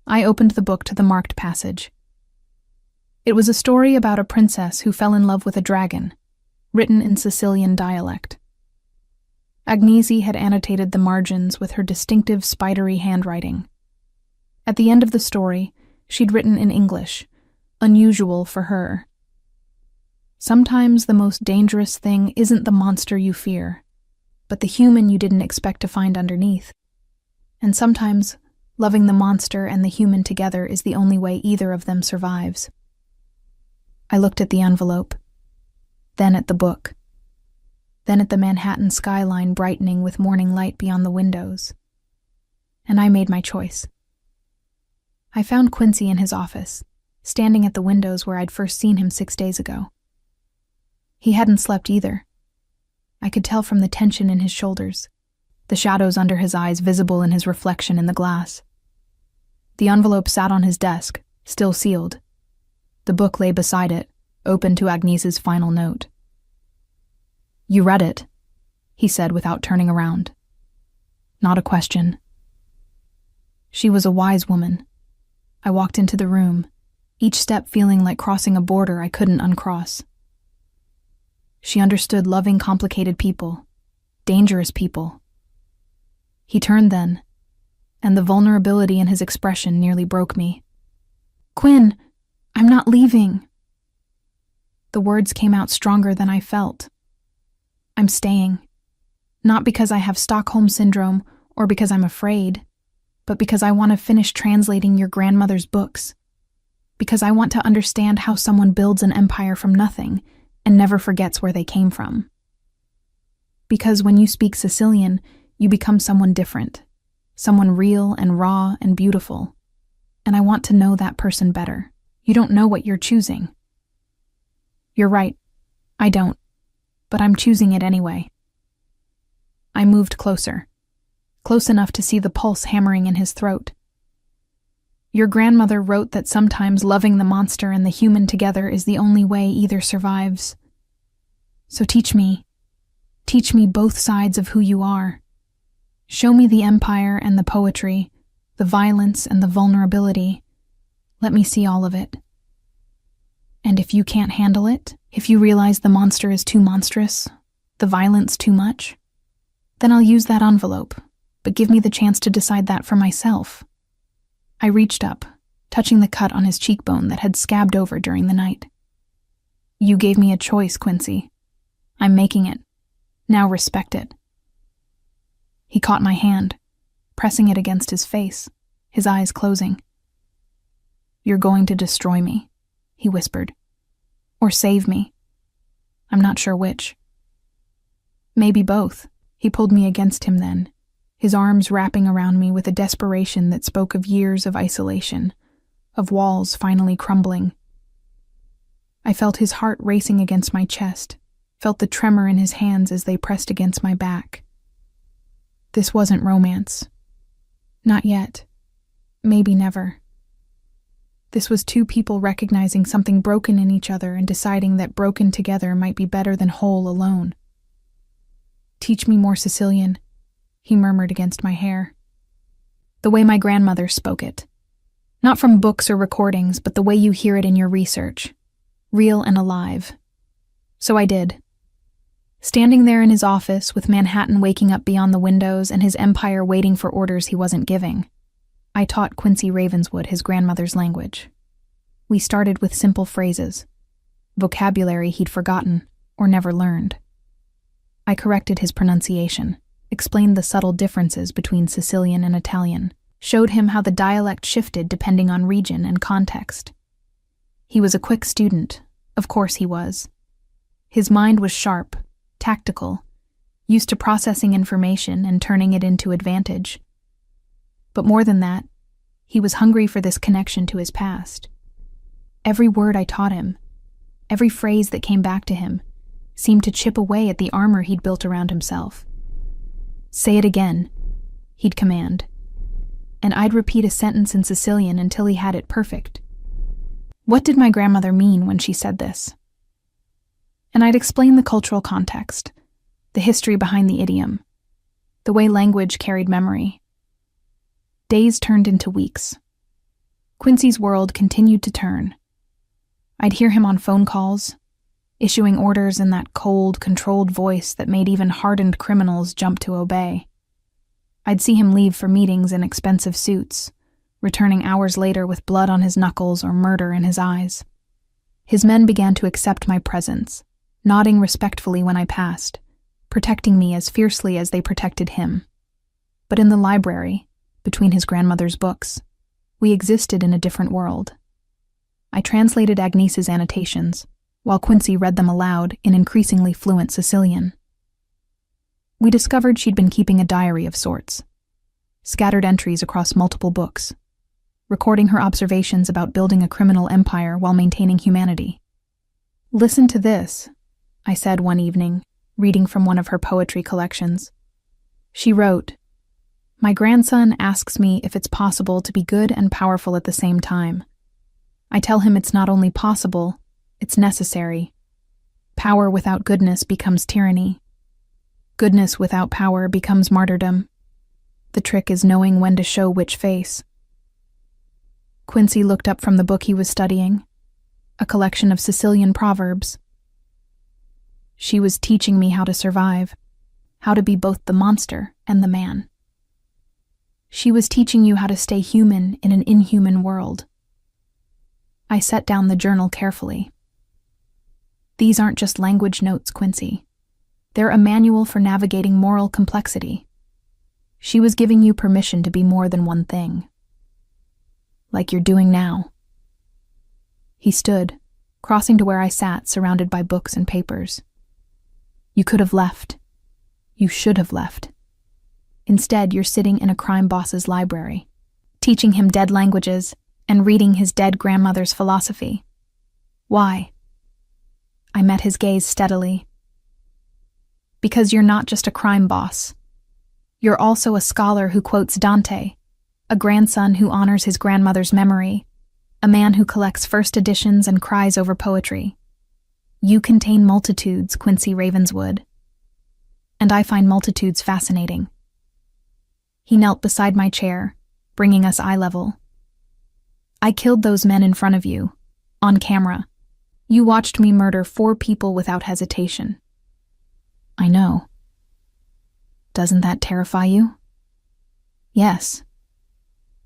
I opened the book to the marked passage. It was a story about a princess who fell in love with a dragon, written in Sicilian dialect. Agnese had annotated the margins with her distinctive spidery handwriting. At the end of the story, she'd written in English, unusual for her. Sometimes the most dangerous thing isn't the monster you fear, but the human you didn't expect to find underneath. And sometimes, loving the monster and the human together is the only way either of them survives. I looked at the envelope, then at the book, then at the Manhattan skyline brightening with morning light beyond the windows. And I made my choice. I found Quincy in his office, standing at the windows where I'd first seen him 6 days ago. He hadn't slept either. I could tell from the tension in his shoulders, the shadows under his eyes visible in his reflection in the glass. The envelope sat on his desk, still sealed. The book lay beside it, open to Agnese's final note. "You read it," he said without turning around. Not a question. She was a wise woman. I walked into the room, each step feeling like crossing a border I couldn't uncross. She understood loving complicated people, dangerous people. He turned then, and the vulnerability in his expression nearly broke me. "Quinn, I'm not leaving." The words came out stronger than I felt. I'm staying. Not because I have Stockholm Syndrome or because I'm afraid, but because I want to finish translating your grandmother's books. Because I want to understand how someone builds an empire from nothing and never forgets where they came from. Because when you speak Sicilian, you become someone different, someone real and raw and beautiful. And I want to know that person better. You don't know what you're choosing. You're right, I don't. But I'm choosing it anyway. I moved closer, close enough to see the pulse hammering in his throat. Your grandmother wrote that sometimes loving the monster and the human together is the only way either survives. So teach me both sides of who you are. Show me the empire and the poetry, the violence and the vulnerability. Let me see all of it. And if you can't handle it, if you realize the monster is too monstrous, the violence too much, then I'll use that envelope, but give me the chance to decide that for myself. I reached up, touching the cut on his cheekbone that had scabbed over during the night. You gave me a choice, Quincy. I'm making it. Now respect it. He caught my hand, pressing it against his face, his eyes closing. You're going to destroy me, he whispered. Or save me. I'm not sure which. Maybe both. He pulled me against him then, his arms wrapping around me with a desperation that spoke of years of isolation, of walls finally crumbling. I felt his heart racing against my chest, felt the tremor in his hands as they pressed against my back. This wasn't romance. Not yet. Maybe never. This was two people recognizing something broken in each other and deciding that broken together might be better than whole alone. Teach me more Sicilian, he murmured against my hair. The way my grandmother spoke it. Not from books or recordings, but the way you hear it in your research. Real and alive. So I did. Standing there in his office with Manhattan waking up beyond the windows and his empire waiting for orders he wasn't giving, I taught Quincy Ravenswood his grandmother's language. We started with simple phrases, vocabulary he'd forgotten or never learned. I corrected his pronunciation, explained the subtle differences between Sicilian and Italian, showed him how the dialect shifted depending on region and context. He was a quick student, of course he was. His mind was sharp, tactical, used to processing information and turning it into advantage. But more than that, he was hungry for this connection to his past. Every word I taught him, every phrase that came back to him, seemed to chip away at the armor he'd built around himself. Say it again, he'd command, and I'd repeat a sentence in Sicilian until he had it perfect. What did my grandmother mean when she said this? and I'd explain the cultural context, the history behind the idiom, the way language carried memory. Days turned into weeks. Quincy's world continued to turn. I'd hear him on phone calls, issuing orders in that cold, controlled voice that made even hardened criminals jump to obey. I'd see him leave for meetings in expensive suits, returning hours later with blood on his knuckles or murder in his eyes. His men began to accept my presence, nodding respectfully when I passed, protecting me as fiercely as they protected him. But in the library, between his grandmother's books, we existed in a different world. I translated Agnes's annotations, while Quincy read them aloud in increasingly fluent Sicilian. We discovered she'd been keeping a diary of sorts, scattered entries across multiple books, recording her observations about building a criminal empire while maintaining humanity. "Listen to this," I said one evening, reading from one of her poetry collections. She wrote, "My grandson asks me if it's possible to be good and powerful at the same time. I tell him it's not only possible, it's necessary. Power without goodness becomes tyranny. Goodness without power becomes martyrdom. The trick is knowing when to show which face." Quincy looked up from the book he was studying, a collection of Sicilian proverbs. She was teaching me how to survive, how to be both the monster and the man. She was teaching you how to stay human in an inhuman world. I set down the journal carefully. These aren't just language notes, Quincy. They're a manual for navigating moral complexity. She was giving you permission to be more than one thing. Like you're doing now. He stood, crossing to where I sat, surrounded by books and papers. You could have left. You should have left. Instead, you're sitting in a crime boss's library, teaching him dead languages and reading his dead grandmother's philosophy. Why? I met his gaze steadily. Because you're not just a crime boss. You're also a scholar who quotes Dante, a grandson who honors his grandmother's memory, a man who collects first editions and cries over poetry. You contain multitudes, Quincy Ravenswood. And I find multitudes fascinating. He knelt beside my chair, bringing us eye level. I killed those men in front of you, on camera. You watched me murder 4 people without hesitation. I know. Doesn't that terrify you? Yes.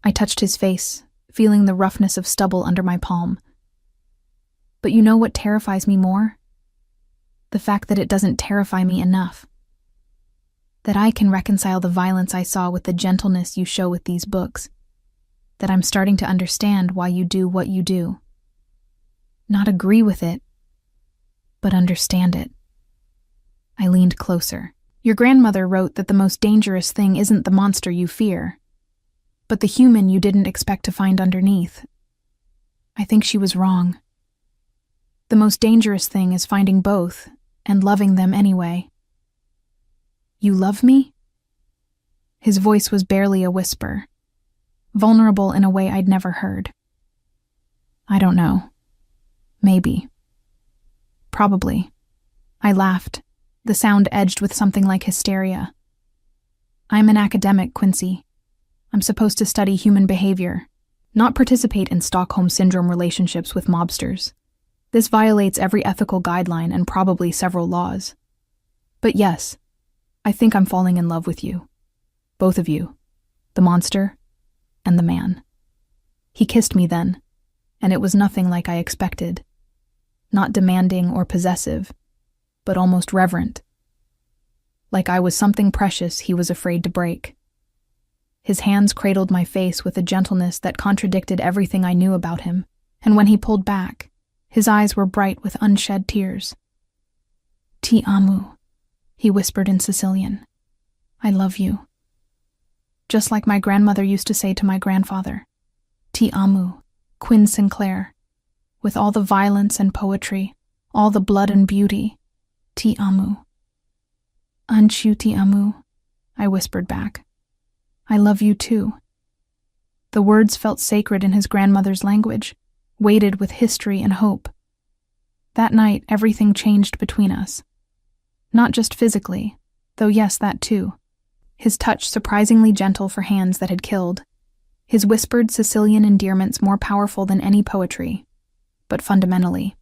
I touched his face, feeling the roughness of stubble under my palm. But you know what terrifies me more? The fact that it doesn't terrify me enough. That I can reconcile the violence I saw with the gentleness you show with these books. That I'm starting to understand why you do what you do. Not agree with it, but understand it. I leaned closer. Your grandmother wrote that the most dangerous thing isn't the monster you fear, but the human you didn't expect to find underneath. I think she was wrong. The most dangerous thing is finding both and loving them anyway. You love me? His voice was barely a whisper, vulnerable in a way I'd never heard. I don't know. Maybe. Probably. I laughed, the sound edged with something like hysteria. I'm an academic, Quincy. I'm supposed to study human behavior, not participate in Stockholm Syndrome relationships with mobsters. This violates every ethical guideline and probably several laws. But yes, I think I'm falling in love with you. Both of you. The monster and the man. He kissed me then, and it was nothing like I expected. Not demanding or possessive, but almost reverent. Like I was something precious he was afraid to break. His hands cradled my face with a gentleness that contradicted everything I knew about him, and when he pulled back, his eyes were bright with unshed tears. Ti amo, he whispered in Sicilian. I love you. Just like my grandmother used to say to my grandfather. Ti amo, Quinn Sinclair. With all the violence and poetry, all the blood and beauty. Ti amo. Anchu ti amo, I whispered back. I love you too. The words felt sacred in his grandmother's language, weighted with history and hope. That night, everything changed between us. Not just physically, though yes, that too. His touch surprisingly gentle for hands that had killed. His whispered Sicilian endearments more powerful than any poetry. But fundamentally,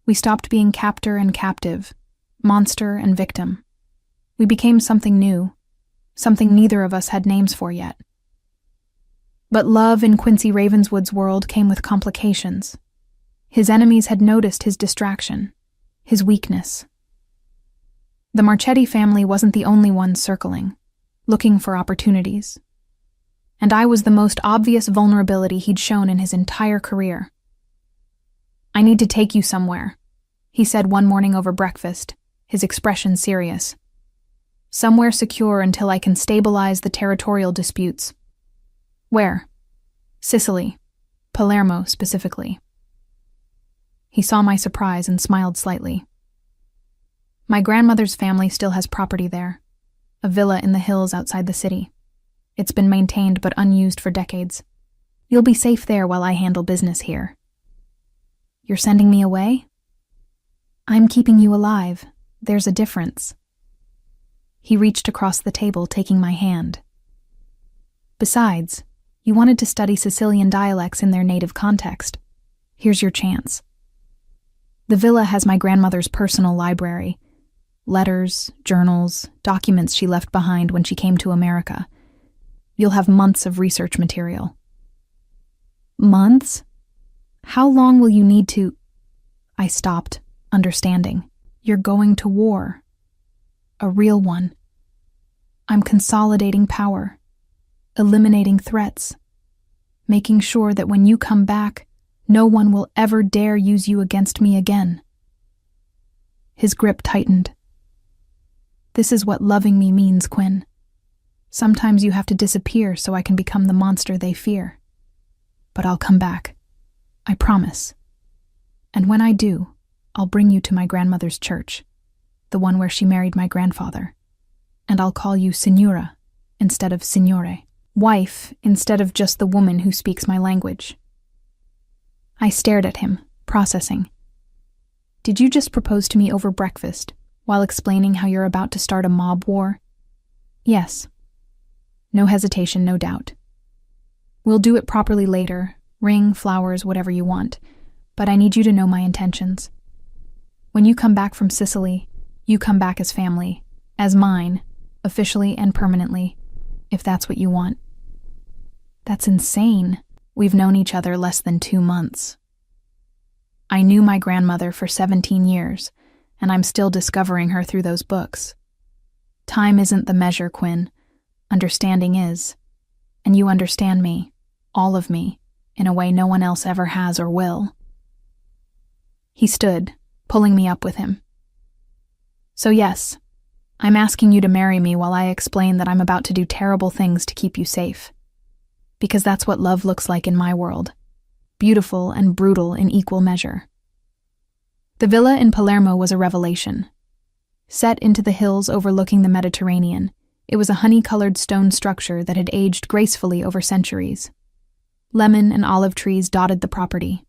we stopped being captor and captive, monster and victim. We became something new, something neither of us had names for yet. But love in Quincy Ravenswood's world came with complications. His enemies had noticed his distraction, his weakness. The Marchetti family wasn't the only one circling, looking for opportunities. And I was the most obvious vulnerability he'd shown in his entire career. "I need to take you somewhere," he said one morning over breakfast, his expression serious. "Somewhere secure until I can stabilize the territorial disputes." "Where?" "Sicily. Palermo, specifically." He saw my surprise and smiled slightly. "My grandmother's family still has property there, a villa in the hills outside the city. It's been maintained but unused for decades. You'll be safe there while I handle business here." "You're sending me away?" "I'm keeping you alive. There's a difference." He reached across the table, taking my hand. "Besides, you wanted to study Sicilian dialects in their native context. Here's your chance. The villa has my grandmother's personal library. Letters, journals, documents she left behind when she came to America. You'll have months of research material." "Months? How long will you need to—" I stopped, understanding. "You're going to war. A real one. I'm consolidating power, eliminating threats, making sure that when you come back, no one will ever dare use you against me again." His grip tightened. "This is what loving me means, Quinn. Sometimes you have to disappear so I can become the monster they fear. But I'll come back. I promise. And when I do, I'll bring you to my grandmother's church, the one where she married my grandfather. And I'll call you signora instead of signore, wife instead of just the woman who speaks my language." I stared at him, processing. "Did you just propose to me over breakfast while explaining how you're about to start a mob war?" "Yes." No hesitation, no doubt. "We'll do it properly later, ring, flowers, whatever you want, but I need you to know my intentions. When you come back from Sicily, you come back as family, as mine, officially and permanently, if that's what you want." "That's insane. We've known each other less than 2 months. I knew my grandmother for 17 years, and I'm still discovering her through those books. Time isn't the measure, Quinn. Understanding is. And you understand me, all of me, in a way no one else ever has or will." He stood, pulling me up with him. "So yes, I'm asking you to marry me while I explain that I'm about to do terrible things to keep you safe. Because that's what love looks like in my world. Beautiful and brutal in equal measure." The villa in Palermo was a revelation. Set into the hills overlooking the Mediterranean, it was a honey-colored stone structure that had aged gracefully over centuries. Lemon and olive trees dotted the property.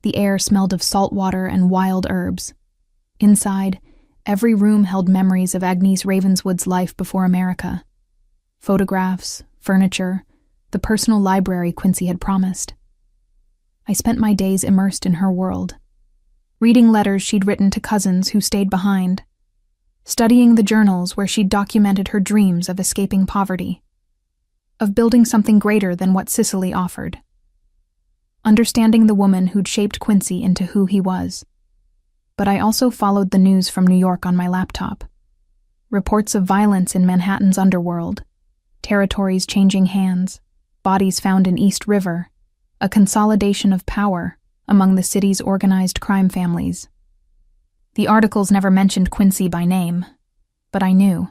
The air smelled of salt water and wild herbs. Inside, every room held memories of Agnes Ravenswood's life before America. Photographs, furniture, the personal library Quincy had promised. I spent my days immersed in her world, reading letters she'd written to cousins who stayed behind, studying the journals where she'd documented her dreams of escaping poverty, of building something greater than what Sicily offered, understanding the woman who'd shaped Quincy into who he was. But I also followed the news from New York on my laptop. Reports of violence in Manhattan's underworld, territories changing hands, bodies found in East River, a consolidation of power among the city's organized crime families. The articles never mentioned Quincy by name, but I knew.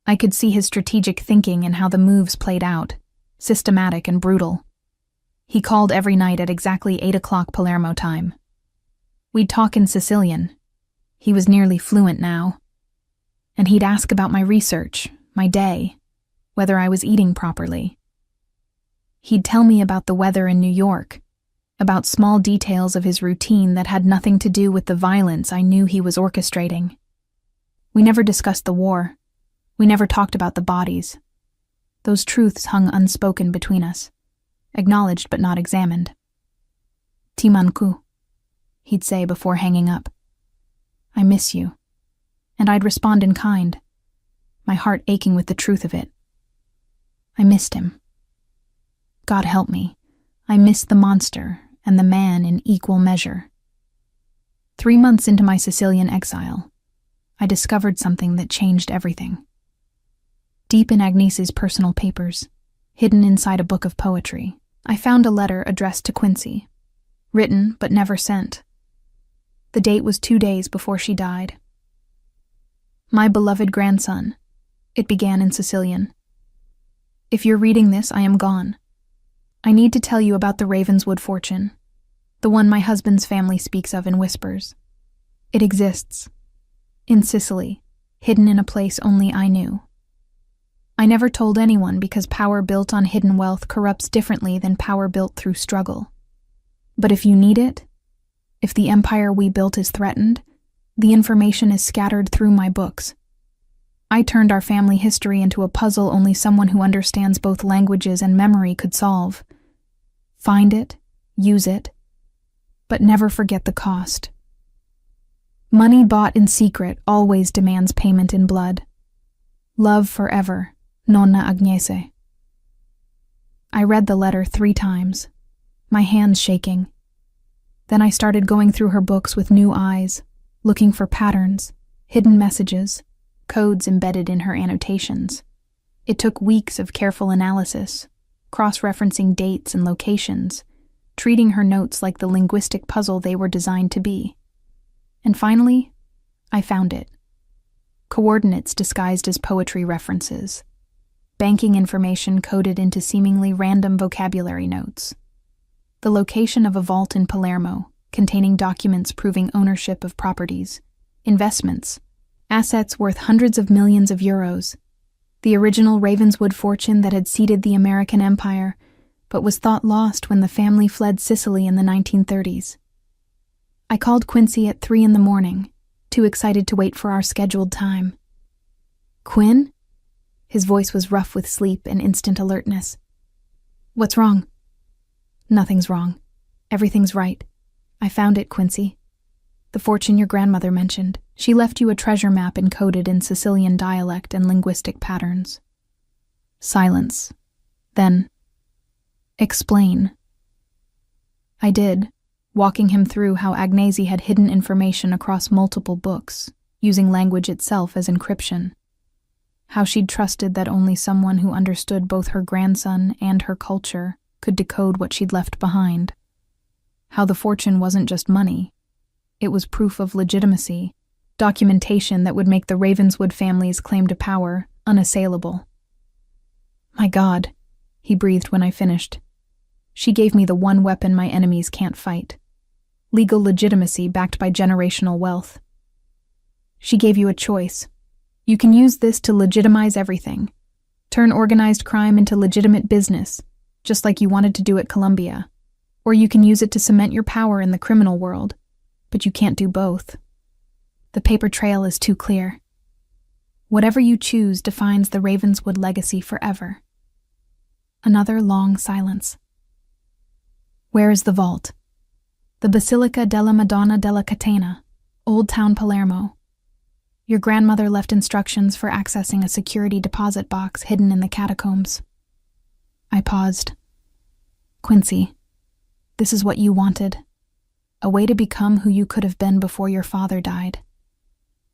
I could see his strategic thinking and how the moves played out, systematic and brutal. He called every night at exactly 8 o'clock Palermo time. We'd talk in Sicilian. He was nearly fluent now. And he'd ask about my research, my day, whether I was eating properly. He'd tell me about the weather in New York, about small details of his routine that had nothing to do with the violence I knew he was orchestrating. We never discussed the war. We never talked about the bodies. Those truths hung unspoken between us, acknowledged but not examined. Timanku, he'd say before hanging up. I miss you. And I'd respond in kind, my heart aching with the truth of it. I missed him. God help me, I missed the monster and the man in equal measure. 3 months into my Sicilian exile, I discovered something that changed everything. Deep in Agnese's personal papers, hidden inside a book of poetry, I found a letter addressed to Quincy, written but never sent. The date was 2 days before she died. My beloved grandson, it began in Sicilian. If you're reading this, I am gone. I need to tell you about the Ravenswood fortune, the one my husband's family speaks of in whispers. It exists. In Sicily, hidden in a place only I knew. I never told anyone because power built on hidden wealth corrupts differently than power built through struggle. But if you need it, if the empire we built is threatened, the information is scattered through my books. I turned our family history into a puzzle only someone who understands both languages and memory could solve. Find it, use it, but never forget the cost. Money bought in secret always demands payment in blood. Love forever, Nonna Agnese. I read the letter 3 times, my hands shaking. Then I started going through her books with new eyes, looking for patterns, hidden messages, codes embedded in her annotations. It took weeks of careful analysis, cross-referencing dates and locations, treating her notes like the linguistic puzzle they were designed to be. And finally, I found it. Coordinates disguised as poetry references. Banking information coded into seemingly random vocabulary notes. The location of a vault in Palermo, containing documents proving ownership of properties, investments, assets worth hundreds of millions of euros. The original Ravenswood fortune that had seeded the American Empire, but was thought lost when the family fled Sicily in the 1930s. I called Quincy at 3 a.m, too excited to wait for our scheduled time. Quinn? His voice was rough with sleep and instant alertness. What's wrong? Nothing's wrong. Everything's right. I found it, Quincy. The fortune your grandmother mentioned. She left you a treasure map encoded in Sicilian dialect and linguistic patterns. Silence. Then, explain. I did, walking him through how Agnese had hidden information across multiple books, using language itself as encryption. How she'd trusted that only someone who understood both her grandson and her culture could decode what she'd left behind. How the fortune wasn't just money. It was proof of legitimacy, documentation that would make the Ravenswood family's claim to power unassailable. My God, he breathed when I finished. She gave me the one weapon my enemies can't fight. Legal legitimacy backed by generational wealth. She gave you a choice. You can use this to legitimize everything. Turn organized crime into legitimate business, just like you wanted to do at Columbia. Or you can use it to cement your power in the criminal world. But you can't do both. The paper trail is too clear. Whatever you choose defines the Ravenswood legacy forever. Another long silence. Where is the vault? The Basilica della Madonna della Catena, Old Town Palermo. Your grandmother left instructions for accessing a security deposit box hidden in the catacombs. I paused. Quincy, this is what you wanted. A way to become who you could have been before your father died.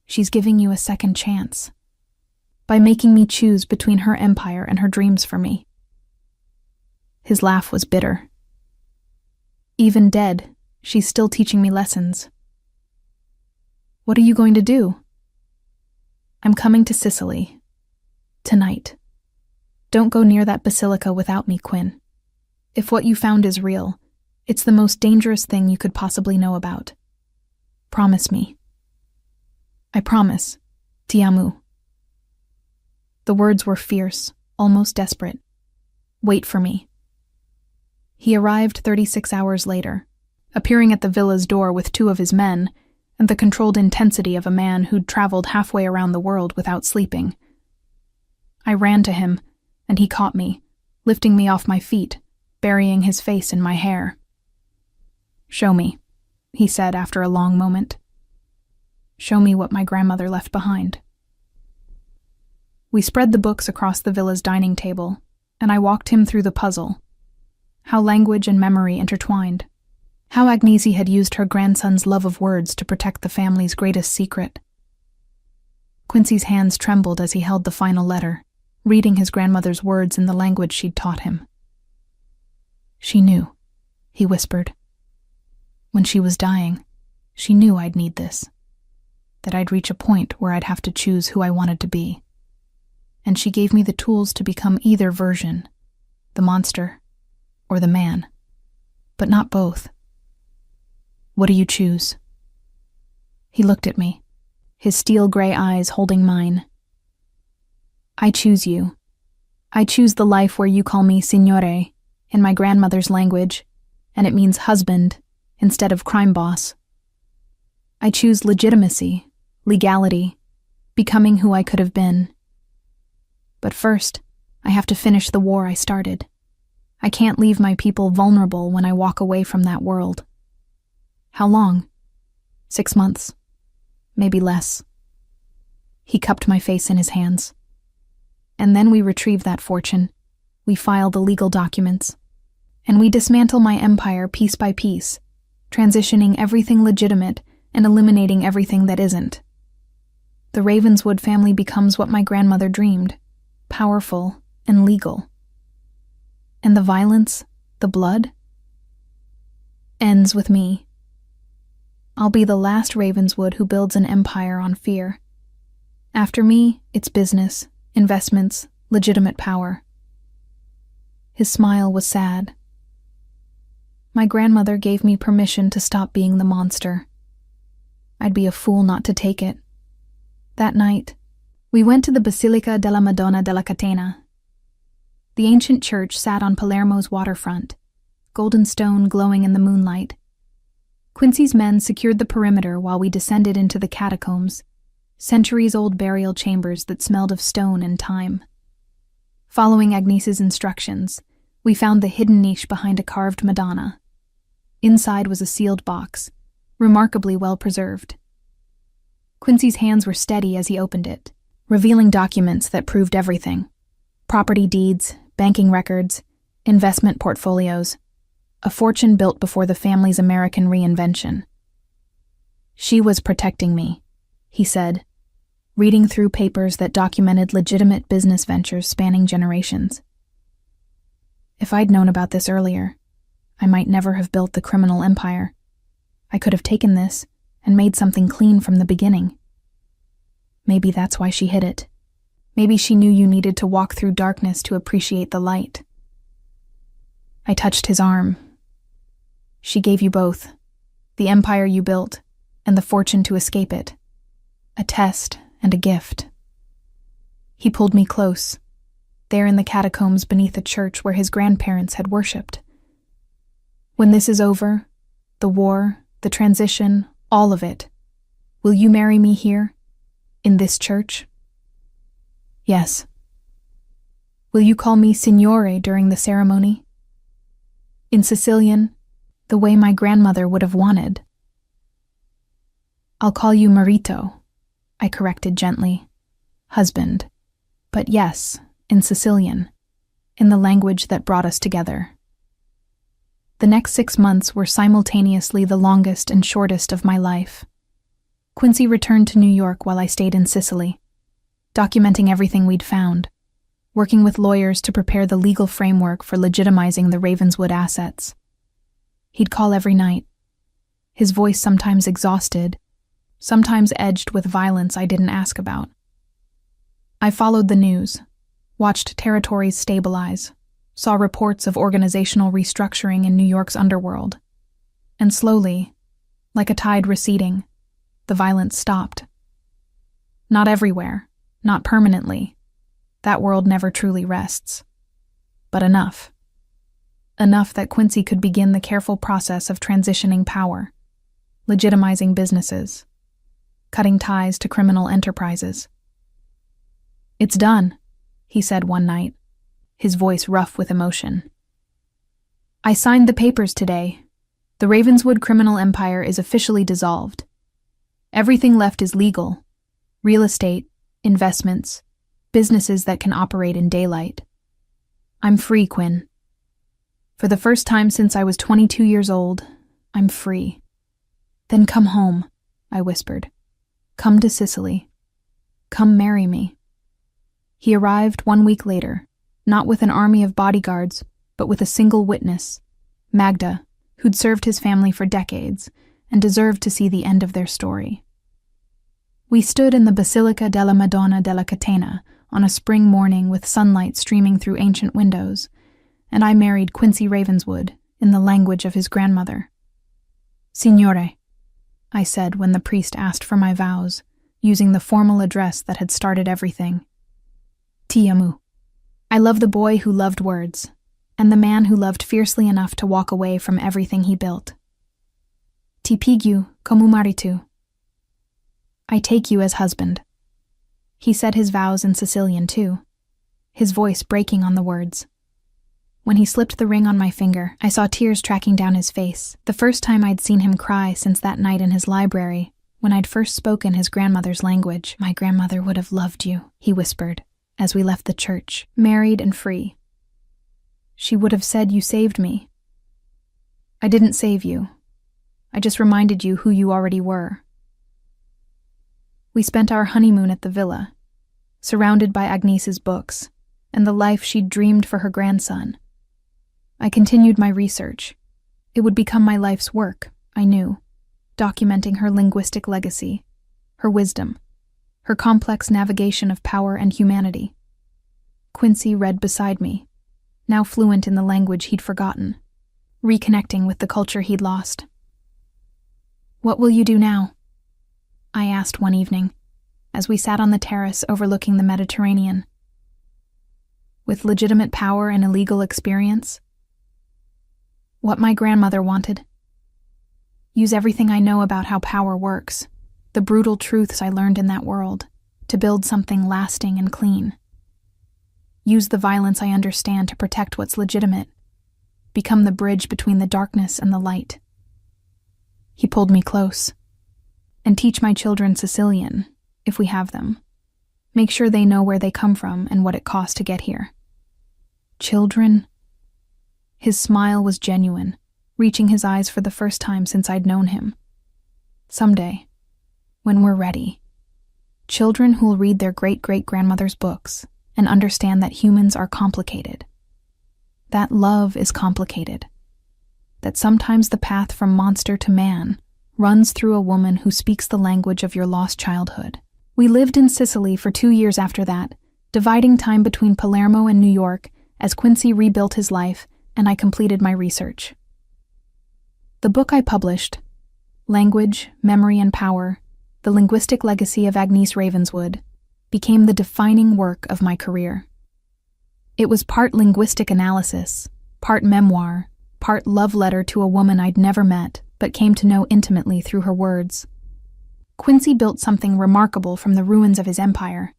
She's giving you a second chance. By making me choose between her empire and her dreams for me. His laugh was bitter. Even dead, she's still teaching me lessons. What are you going to do? I'm coming to Sicily. Tonight. Don't go near that basilica without me, Quinn. If what you found is real, it's the most dangerous thing you could possibly know about. Promise me. I promise. Ti amo. The words were fierce, almost desperate. Wait for me. He arrived 36 hours later, appearing at the villa's door with 2 of his men and the controlled intensity of a man who'd traveled halfway around the world without sleeping. I ran to him, and he caught me, lifting me off my feet, burying his face in my hair. "Show me," he said after a long moment. "Show me what my grandmother left behind." We spread the books across the villa's dining table, and I walked him through the puzzle. How language and memory intertwined. How Agnese had used her grandson's love of words to protect the family's greatest secret. Quincy's hands trembled as he held the final letter, reading his grandmother's words in the language she'd taught him. "She knew," he whispered. "When she was dying, she knew I'd need this, that I'd reach a point where I'd have to choose who I wanted to be. And she gave me the tools to become either version, the monster or the man, but not both. What do you choose?" He looked at me, his steel-gray eyes holding mine. "I choose you. I choose the life where you call me signore, in my grandmother's language, and it means husband instead of crime boss. I choose legitimacy, legality, becoming who I could have been. But first, I have to finish the war I started. I can't leave my people vulnerable when I walk away from that world." "How long?" 6 months. Maybe less. He cupped my face in his hands. "And then we retrieve that fortune. We file the legal documents. And we dismantle my empire piece by piece, transitioning everything legitimate and eliminating everything that isn't. The Ravenswood family becomes what my grandmother dreamed, powerful and legal. And the violence, the blood, ends with me. I'll be the last Ravenswood who builds an empire on fear. After me, it's business, investments, legitimate power." His smile was sad. "My grandmother gave me permission to stop being the monster. I'd be a fool not to take it." That night, we went to the Basilica della Madonna della Catena. The ancient church sat on Palermo's waterfront, golden stone glowing in the moonlight. Quincy's men secured the perimeter while we descended into the catacombs, centuries-old burial chambers that smelled of stone and time. Following Agnese's instructions, we found the hidden niche behind a carved Madonna. Inside was a sealed box, remarkably well preserved. Quincy's hands were steady as he opened it, revealing documents that proved everything: property deeds, banking records, investment portfolios, a fortune built before the family's American reinvention. "She was protecting me," he said, reading through papers that documented legitimate business ventures spanning generations. "If I'd known about this earlier, I might never have built the criminal empire. I could have taken this and made something clean from the beginning. Maybe that's why she hid it. Maybe she knew you needed to walk through darkness to appreciate the light." I touched his arm. "She gave you both, the empire you built and the fortune to escape it. A test and a gift." He pulled me close, there in the catacombs beneath a church where his grandparents had worshipped. "When this is over, the war, the transition, all of it, will you marry me here, in this church?" "Yes." "Will you call me signore during the ceremony? In Sicilian, the way my grandmother would have wanted." "I'll call you marito," I corrected gently. "Husband. But yes, in Sicilian, in the language that brought us together." The next 6 months were simultaneously the longest and shortest of my life. Quincy returned to New York while I stayed in Sicily, documenting everything we'd found, working with lawyers to prepare the legal framework for legitimizing the Ravenswood assets. He'd call every night, his voice sometimes exhausted, sometimes edged with violence I didn't ask about. I followed the news, watched territories stabilize, saw reports of organizational restructuring in New York's underworld. And slowly, like a tide receding, the violence stopped. Not everywhere, not permanently. That world never truly rests. But enough. enough that Quincy could begin the careful process of transitioning power, legitimizing businesses, cutting ties to criminal enterprises. "It's done," he said one night, his voice rough with emotion. "I signed the papers today. The Ravenswood criminal empire is officially dissolved. Everything left is legal: real estate, investments, businesses that can operate in daylight. I'm free, Quinn. For the first time since I was 22 years old, I'm free." "Then come home," I whispered. "Come to Sicily. Come marry me." He arrived 1 week later, not with an army of bodyguards, but with a single witness, Magda, who'd served his family for decades and deserved to see the end of their story. We stood in the Basilica della Madonna della Catena on a spring morning with sunlight streaming through ancient windows, and I married Quincy Ravenswood in the language of his grandmother. "Signore," I said when the priest asked for my vows, using the formal address that had started everything. "Ti amo." I love the boy who loved words, and the man who loved fiercely enough to walk away from everything he built. "Ti piglio come marito." I take you as husband. He said his vows in Sicilian too, his voice breaking on the words. When he slipped the ring on my finger, I saw tears tracking down his face, the first time I'd seen him cry since that night in his library, when I'd first spoken his grandmother's language. "My grandmother would have loved you," he whispered, as we left the church, married and free. "She would have said you saved me." "I didn't save you. I just reminded you who you already were." We spent our honeymoon at the villa, surrounded by Agnes's books and the life she'd dreamed for her grandson. I continued my research. It would become my life's work, I knew, documenting her linguistic legacy, her wisdom, her complex navigation of power and humanity. Quincy read beside me, now fluent in the language he'd forgotten, reconnecting with the culture he'd lost. "What will you do now?" I asked one evening, as we sat on the terrace overlooking the Mediterranean. "With legitimate power and illegal experience?" "What my grandmother wanted. Use everything I know about how power works, the brutal truths I learned in that world, to build something lasting and clean. Use the violence I understand to protect what's legitimate, become the bridge between the darkness and the light." He pulled me close. "And teach my children Sicilian, if we have them. Make sure they know where they come from and what it cost to get here." "Children?" His smile was genuine, reaching his eyes for the first time since I'd known him. "Someday, when we're ready. Children who'll read their great-great-grandmother's books and understand that humans are complicated. That love is complicated. That sometimes the path from monster to man runs through a woman who speaks the language of your lost childhood." We lived in Sicily for 2 years after that, dividing time between Palermo and New York as Quincy rebuilt his life and I completed my research. The book I published, Language, Memory, and Power, The Linguistic Legacy of Agnes Ravenswood, became the defining work of my career. It was part linguistic analysis, part memoir, part love letter to a woman I'd never met but came to know intimately through her words. Quincy built something remarkable from the ruins of his empire,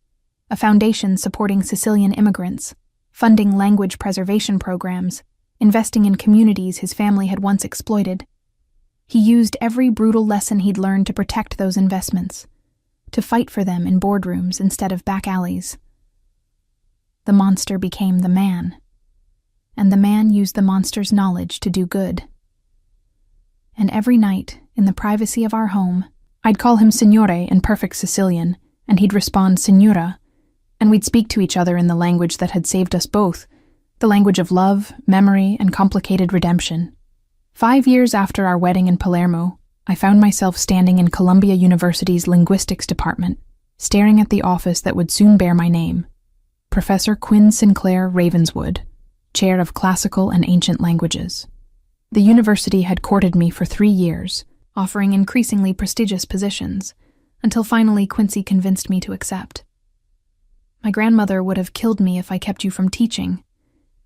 a foundation supporting Sicilian immigrants, funding language preservation programs, investing in communities his family had once exploited. He used every brutal lesson he'd learned to protect those investments, to fight for them in boardrooms instead of back alleys. The monster became the man, and the man used the monster's knowledge to do good. And every night, in the privacy of our home, I'd call him signore in perfect Sicilian, and he'd respond signora, and we'd speak to each other in the language that had saved us both, the language of love, memory, and complicated redemption. 5 years after our wedding in Palermo, I found myself standing in Columbia University's linguistics department, staring at the office that would soon bear my name, Professor Quinn Sinclair Ravenswood, Chair of Classical and Ancient Languages. The university had courted me for 3 years, offering increasingly prestigious positions, until finally Quincy convinced me to accept. "My grandmother would have killed me if I kept you from teaching,"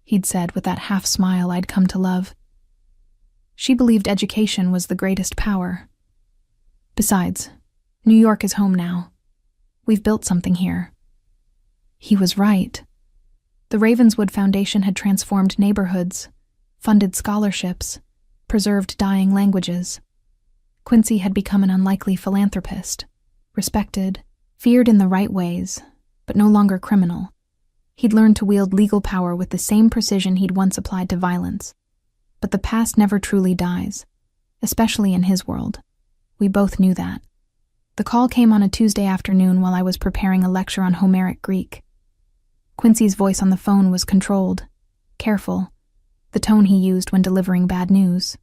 he'd said with that half-smile I'd come to love. She believed education was the greatest power. Besides, New York is home now. We've built something here. He was right. The Ravenswood Foundation had transformed neighborhoods, funded scholarships, preserved dying languages. Quincy had become an unlikely philanthropist, respected, feared in the right ways, but no longer criminal. He'd learned to wield legal power with the same precision he'd once applied to violence. But the past never truly dies, especially in his world. We both knew that. The call came on a Tuesday afternoon while I was preparing a lecture on Homeric Greek. Quincy's voice on the phone was controlled, careful, the tone he used when delivering bad news.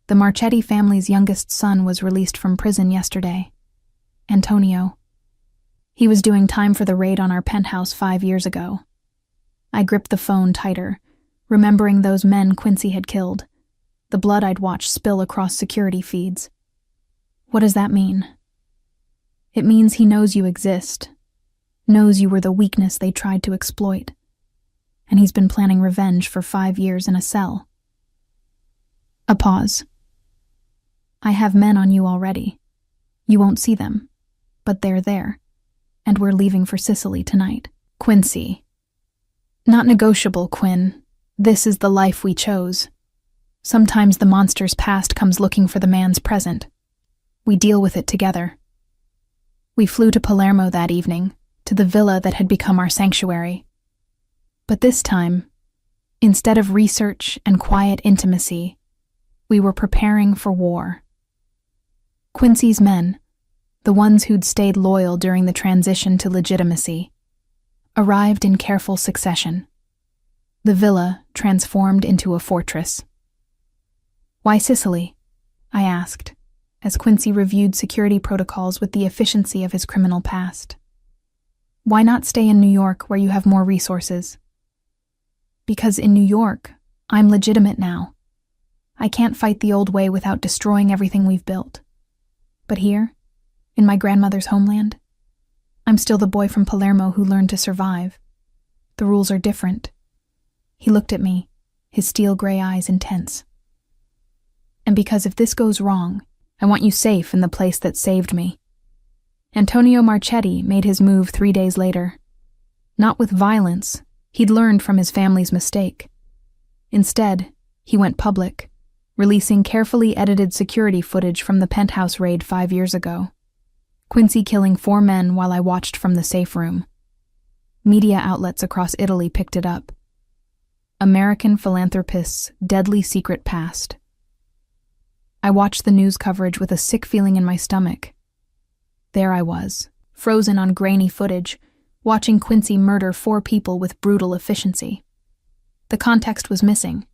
The Marchetti family's youngest son was released from prison yesterday. Antonio. He was doing time for the raid on our penthouse 5 years ago. I gripped the phone tighter, remembering those men Quincy had killed, the blood I'd watched spill across security feeds. What does that mean? It means he knows you exist, knows you were the weakness they tried to exploit, and he's been planning revenge for 5 years in a cell. A pause. I have men on you already. You won't see them, but they're there, and we're leaving for Sicily tonight. Quincy. Not negotiable, Quinn. This is the life we chose. Sometimes the monster's past comes looking for the man's present. We deal with it together. We flew to Palermo that evening, to the villa that had become our sanctuary. But this time, instead of research and quiet intimacy, we were preparing for war. Quincy's men, the ones who'd stayed loyal during the transition to legitimacy, arrived in careful succession. The villa transformed into a fortress. Why Sicily? I asked, as Quincy reviewed security protocols with the efficiency of his criminal past. Why not stay in New York where you have more resources? Because in New York, I'm legitimate now. I can't fight the old way without destroying everything we've built. But here, in my grandmother's homeland, I'm still the boy from Palermo who learned to survive. The rules are different. He looked at me, his steel gray eyes intense. And because if this goes wrong, I want you safe in the place that saved me. Antonio Marchetti made his move 3 days later. Not with violence, he'd learned from his family's mistake. Instead, he went public, releasing carefully edited security footage from the penthouse raid 5 years ago. Quincy killing 4 men while I watched from the safe room. Media outlets across Italy picked it up. American philanthropist's deadly secret past. I watched the news coverage with a sick feeling in my stomach. There I was, frozen on grainy footage, watching Quincy murder 4 people with brutal efficiency. The context was missing.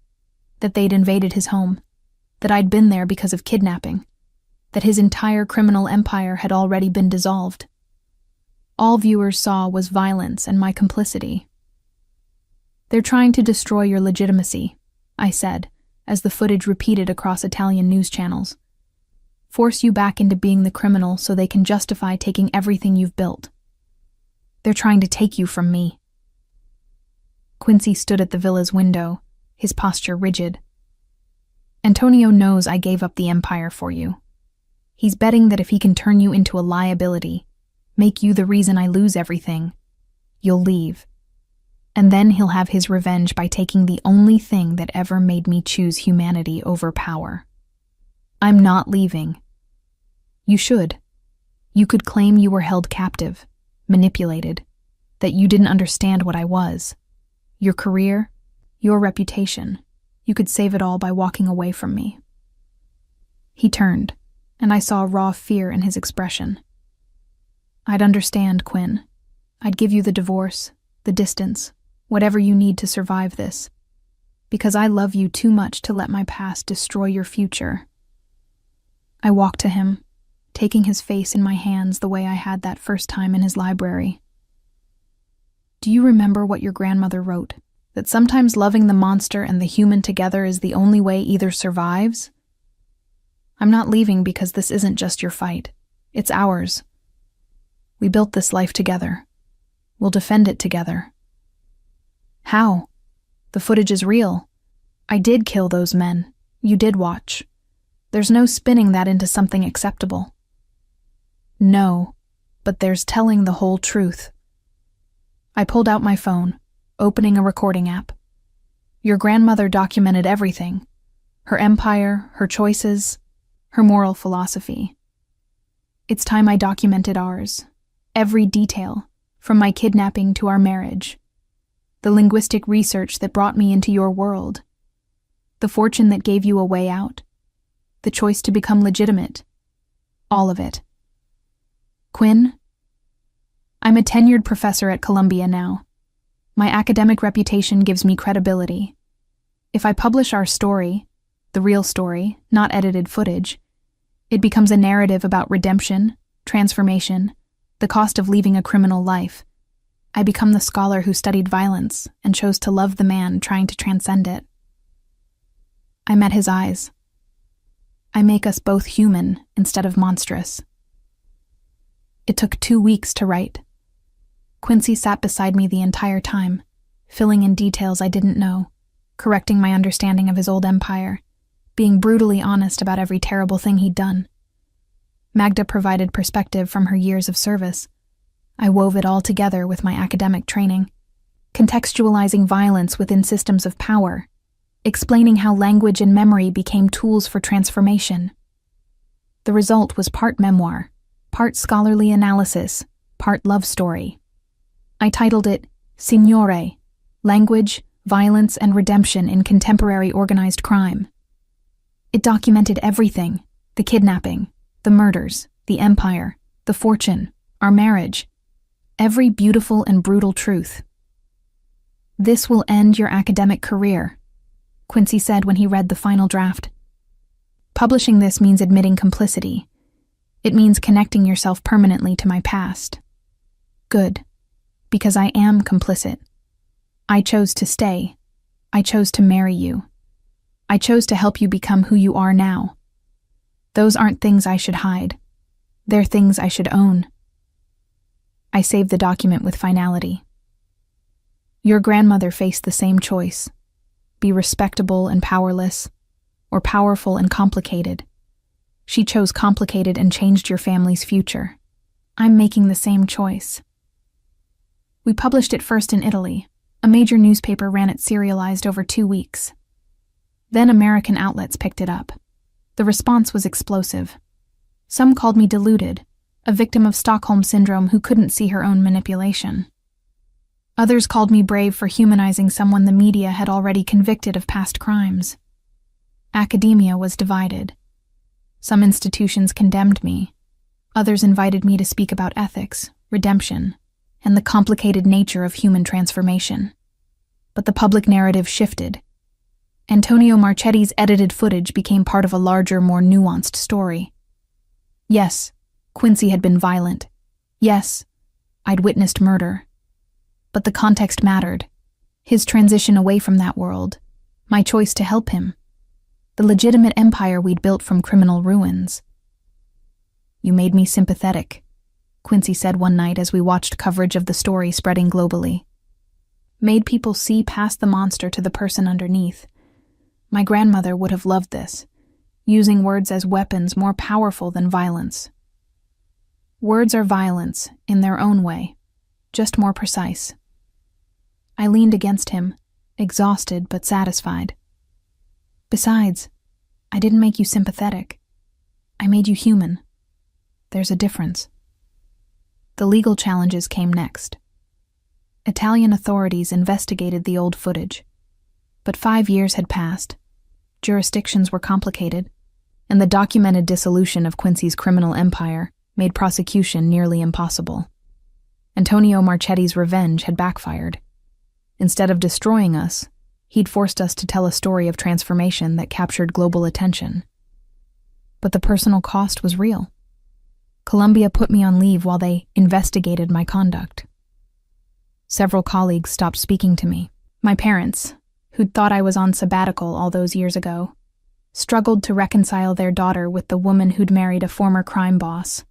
That they'd invaded his home. That I'd been there because of kidnapping. That his entire criminal empire had already been dissolved. All viewers saw was violence and my complicity. They're trying to destroy your legitimacy, I said, as the footage repeated across Italian news channels. Force you back into being the criminal so they can justify taking everything you've built. They're trying to take you from me. Quincy stood at the villa's window, his posture rigid. Antonio knows I gave up the empire for you. He's betting that if he can turn you into a liability, make you the reason I lose everything, you'll leave. And then he'll have his revenge by taking the only thing that ever made me choose humanity over power. I'm not leaving. You should. You could claim you were held captive, manipulated, that you didn't understand what I was. Your career, your reputation. You could save it all by walking away from me. He turned, and I saw raw fear in his expression. I'd understand, Quinn. I'd give you the divorce, the distance, whatever you need to survive this. Because I love you too much to let my past destroy your future. I walked to him, taking his face in my hands the way I had that first time in his library. Do you remember what your grandmother wrote? That sometimes loving the monster and the human together is the only way either survives? I'm not leaving because this isn't just your fight. It's ours. We built this life together. We'll defend it together. How? The footage is real. I did kill those men. You did watch. There's no spinning that into something acceptable. No, but there's telling the whole truth. I pulled out my phone, opening a recording app. Your grandmother documented everything. Her empire, her choices, her moral philosophy. It's time I documented ours. Every detail, from my kidnapping to our marriage. The linguistic research that brought me into your world. The fortune that gave you a way out. The choice to become legitimate. All of it. Quinn, I'm a tenured professor at Columbia now. My academic reputation gives me credibility. If I publish our story, the real story, not edited footage, it becomes a narrative about redemption, transformation, the cost of leaving a criminal life. I become the scholar who studied violence and chose to love the man trying to transcend it. I met his eyes. I make us both human instead of monstrous. It took 2 weeks to write. Quincy sat beside me the entire time, filling in details I didn't know, correcting my understanding of his old empire, being brutally honest about every terrible thing he'd done. Magda provided perspective from her years of service. I wove it all together with my academic training, contextualizing violence within systems of power, explaining how language and memory became tools for transformation. The result was part memoir, part scholarly analysis, part love story. I titled it Signore, Language, Violence, and Redemption in Contemporary Organized Crime. It documented everything: the kidnapping, the murders, the empire, the fortune, our marriage, every beautiful and brutal truth. This will end your academic career, Quincy said when he read the final draft. Publishing this means admitting complicity. It means connecting yourself permanently to my past. Good, because I am complicit. I chose to stay. I chose to marry you. I chose to help you become who you are now. Those aren't things I should hide. They're things I should own. I saved the document with finality. Your grandmother faced the same choice: be respectable and powerless, or powerful and complicated. She chose complicated and changed your family's future. I'm making the same choice. We published it first in Italy. A major newspaper ran it serialized over 2 weeks. Then American outlets picked it up. The response was explosive. Some called me deluded, a victim of Stockholm Syndrome who couldn't see her own manipulation. Others called me brave for humanizing someone the media had already convicted of past crimes. Academia was divided. Some institutions condemned me. Others invited me to speak about ethics, redemption, and the complicated nature of human transformation. But the public narrative shifted. Antonio Marchetti's edited footage became part of a larger, more nuanced story. Yes, Quincy had been violent. Yes, I'd witnessed murder. But the context mattered. His transition away from that world. My choice to help him. The legitimate empire we'd built from criminal ruins. You made me sympathetic, Quincy said one night as we watched coverage of the story spreading globally. Made people see past the monster to the person underneath. My grandmother would have loved this, using words as weapons more powerful than violence. Words are violence, in their own way, just more precise. I leaned against him, exhausted but satisfied. Besides, I didn't make you sympathetic. I made you human. There's a difference. The legal challenges came next. Italian authorities investigated the old footage. But 5 years had passed. Jurisdictions were complicated, and the documented dissolution of Quincy's criminal empire made prosecution nearly impossible. Antonio Marchetti's revenge had backfired. Instead of destroying us, he'd forced us to tell a story of transformation that captured global attention. But the personal cost was real. Columbia put me on leave while they investigated my conduct. Several colleagues stopped speaking to me. My parents, who'd thought I was on sabbatical all those years ago, struggled to reconcile their daughter with the woman who'd married a former crime boss.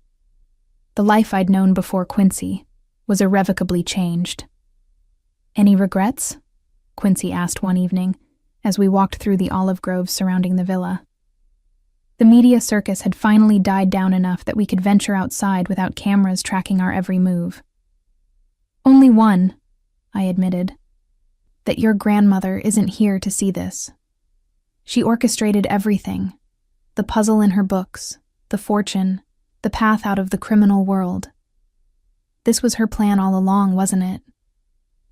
The life I'd known before Quincy was irrevocably changed. Any regrets? Quincy asked one evening, as we walked through the olive groves surrounding the villa. The media circus had finally died down enough that we could venture outside without cameras tracking our every move. Only one, I admitted. That your grandmother isn't here to see this. She orchestrated everything. The puzzle in her books, the fortune, the path out of the criminal world. This was her plan all along, wasn't it?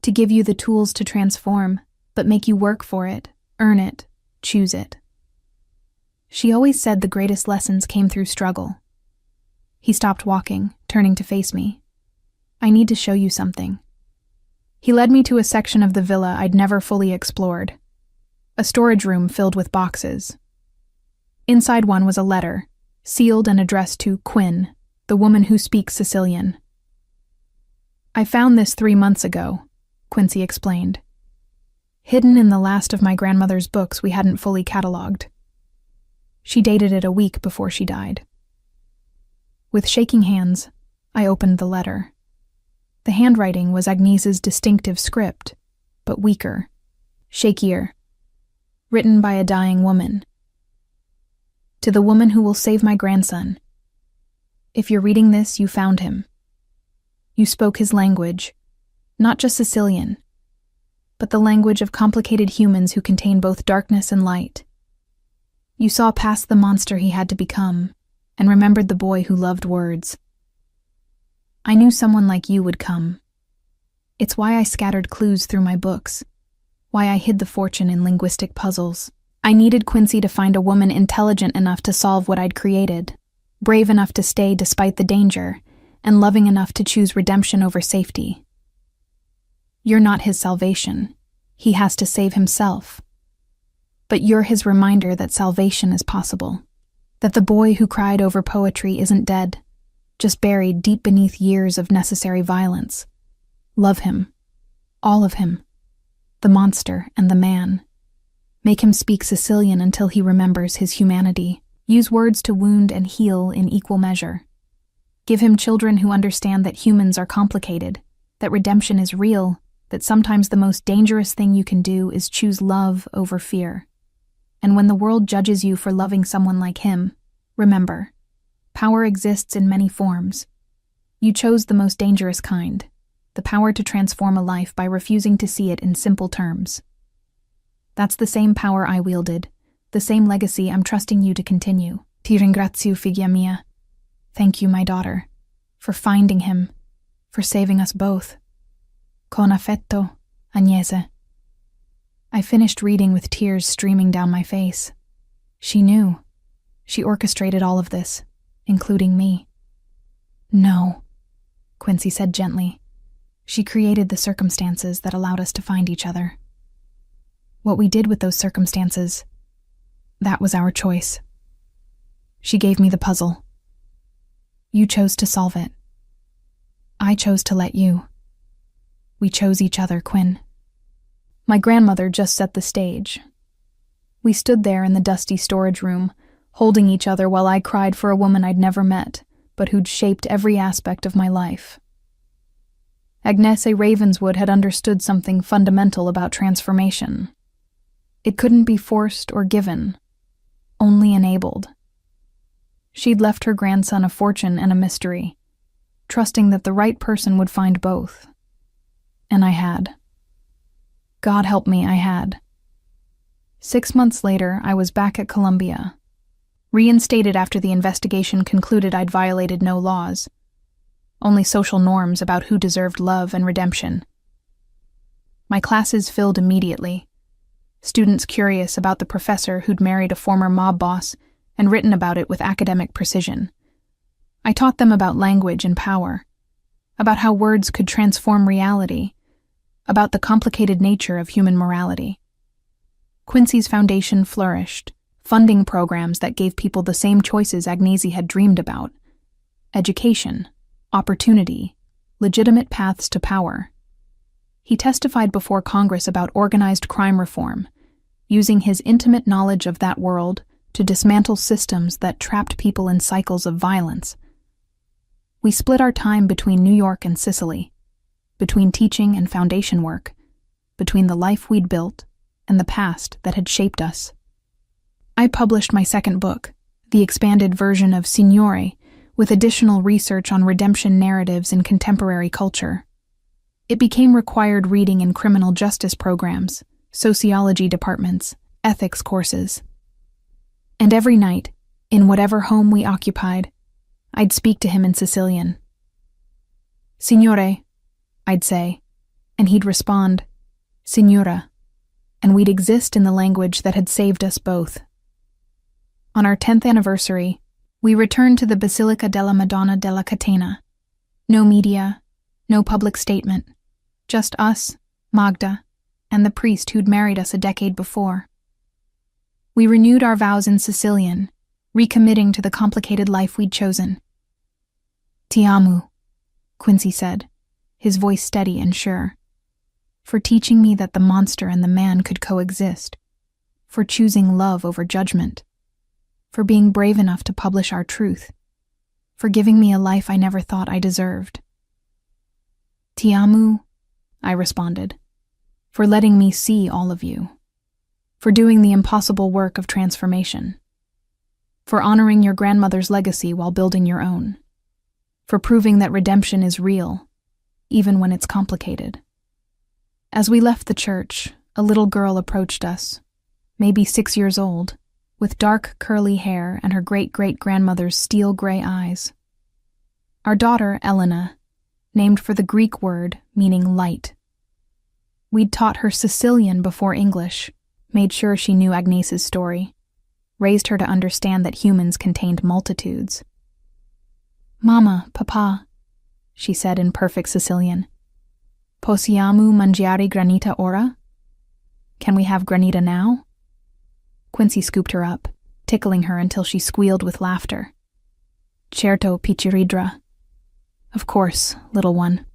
To give you the tools to transform, but make you work for it, earn it, choose it. She always said the greatest lessons came through struggle. He stopped walking, turning to face me. I need to show you something. He led me to a section of the villa I'd never fully explored. A storage room filled with boxes. Inside one was a letter, sealed and addressed to Quinn, the woman who speaks Sicilian. I found this 3 months ago, Quincy explained. Hidden in the last of my grandmother's books we hadn't fully catalogued. She dated it a week before she died. With shaking hands, I opened the letter. The handwriting was Agnese's distinctive script, but weaker, shakier, written by a dying woman. To the woman who will save my grandson. If you're reading this, you found him. You spoke his language, not just Sicilian, but the language of complicated humans who contain both darkness and light. You saw past the monster he had to become, and remembered the boy who loved words. I knew someone like you would come. It's why I scattered clues through my books, why I hid the fortune in linguistic puzzles. I needed Quincy to find a woman intelligent enough to solve what I'd created, brave enough to stay despite the danger, and loving enough to choose redemption over safety. You're not his salvation. He has to save himself. But you're his reminder that salvation is possible, that the boy who cried over poetry isn't dead, just buried deep beneath years of necessary violence. Love him. All of him. The monster and the man. Make him speak Sicilian until he remembers his humanity. Use words to wound and heal in equal measure. Give him children who understand that humans are complicated, that redemption is real, that sometimes the most dangerous thing you can do is choose love over fear. And when the world judges you for loving someone like him, remember, power exists in many forms. You chose the most dangerous kind, the power to transform a life by refusing to see it in simple terms. That's the same power I wielded, the same legacy I'm trusting you to continue. Ti ringrazio, figlia mia. Thank you, my daughter, for finding him, for saving us both. Con affetto, Agnese. I finished reading with tears streaming down my face. She knew. She orchestrated all of this, including me. No, Quincy said gently. She created the circumstances that allowed us to find each other. What we did with those circumstances, that was our choice. She gave me the puzzle. You chose to solve it. I chose to let you. We chose each other, Quinn. My grandmother just set the stage. We stood there in the dusty storage room, holding each other while I cried for a woman I'd never met, but who'd shaped every aspect of my life. Agnese Ravenswood had understood something fundamental about transformation. It couldn't be forced or given, only enabled. She'd left her grandson a fortune and a mystery, trusting that the right person would find both. And I had. God help me, I had. 6 months later, I was back at Columbia, reinstated after the investigation concluded I'd violated no laws, only social norms about who deserved love and redemption. My classes filled immediately, students curious about the professor who'd married a former mob boss and written about it with academic precision. I taught them about language and power, about how words could transform reality, about the complicated nature of human morality. Quincy's foundation flourished, funding programs that gave people the same choices Agnese had dreamed about: education, opportunity, legitimate paths to power. He testified before Congress about organized crime reform, using his intimate knowledge of that world to dismantle systems that trapped people in cycles of violence. We split our time between New York and Sicily, between teaching and foundation work, between the life we'd built and the past that had shaped us. I published my second book, the expanded version of Signore, with additional research on redemption narratives in contemporary culture. It became required reading in criminal justice programs, sociology departments, ethics courses. And every night, in whatever home we occupied, I'd speak to him in Sicilian. Signore, I'd say, and he'd respond, Signora, and we'd exist in the language that had saved us both. On our 10th anniversary, we returned to the Basilica della Madonna della Catena. No media, no public statement, just us, Magda, and the priest who'd married us a decade before. We renewed our vows in Sicilian, recommitting to the complicated life we'd chosen. Ti amo, Quincy said, his voice steady and sure, for teaching me that the monster and the man could coexist, for choosing love over judgment, for being brave enough to publish our truth, for giving me a life I never thought I deserved. Ti amo, I responded, for letting me see all of you, for doing the impossible work of transformation, for honoring your grandmother's legacy while building your own, for proving that redemption is real, even when it's complicated. As we left the church, a little girl approached us, maybe 6 years old, with dark curly hair and her great-great-grandmother's steel-gray eyes. Our daughter, Elena, named for the Greek word meaning light. We'd taught her Sicilian before English, made sure she knew Agnes's story, raised her to understand that humans contained multitudes. Mama, Papa, she said in perfect Sicilian. Possiamo mangiare granita ora? Can we have granita now? Quincy scooped her up, tickling her until she squealed with laughter. Certo, picciridra. Of course, little one.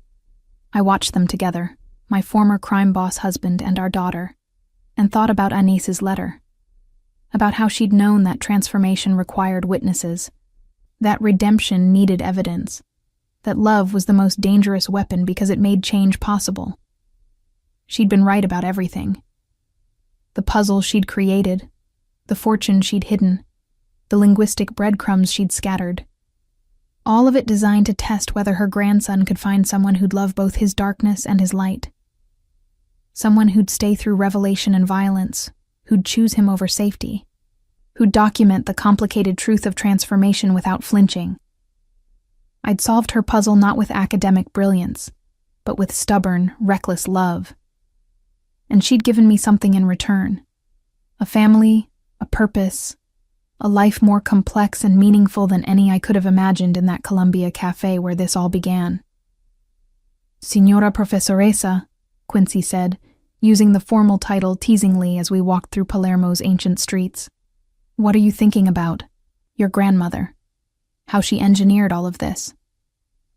I watched them together, my former crime boss husband and our daughter, and thought about Agnes's letter, about how she'd known that transformation required witnesses, that redemption needed evidence, that love was the most dangerous weapon because it made change possible. She'd been right about everything. The puzzle she'd created, the fortune she'd hidden, the linguistic breadcrumbs she'd scattered. All of it designed to test whether her grandson could find someone who'd love both his darkness and his light. Someone who'd stay through revelation and violence, who'd choose him over safety, who'd document the complicated truth of transformation without flinching. I'd solved her puzzle not with academic brilliance, but with stubborn, reckless love. And she'd given me something in return. A family, a purpose, a life more complex and meaningful than any I could have imagined in that Columbia cafe where this all began. Signora Professoressa, Quincy said, using the formal title teasingly as we walked through Palermo's ancient streets. What are you thinking about? Your grandmother. How she engineered all of this.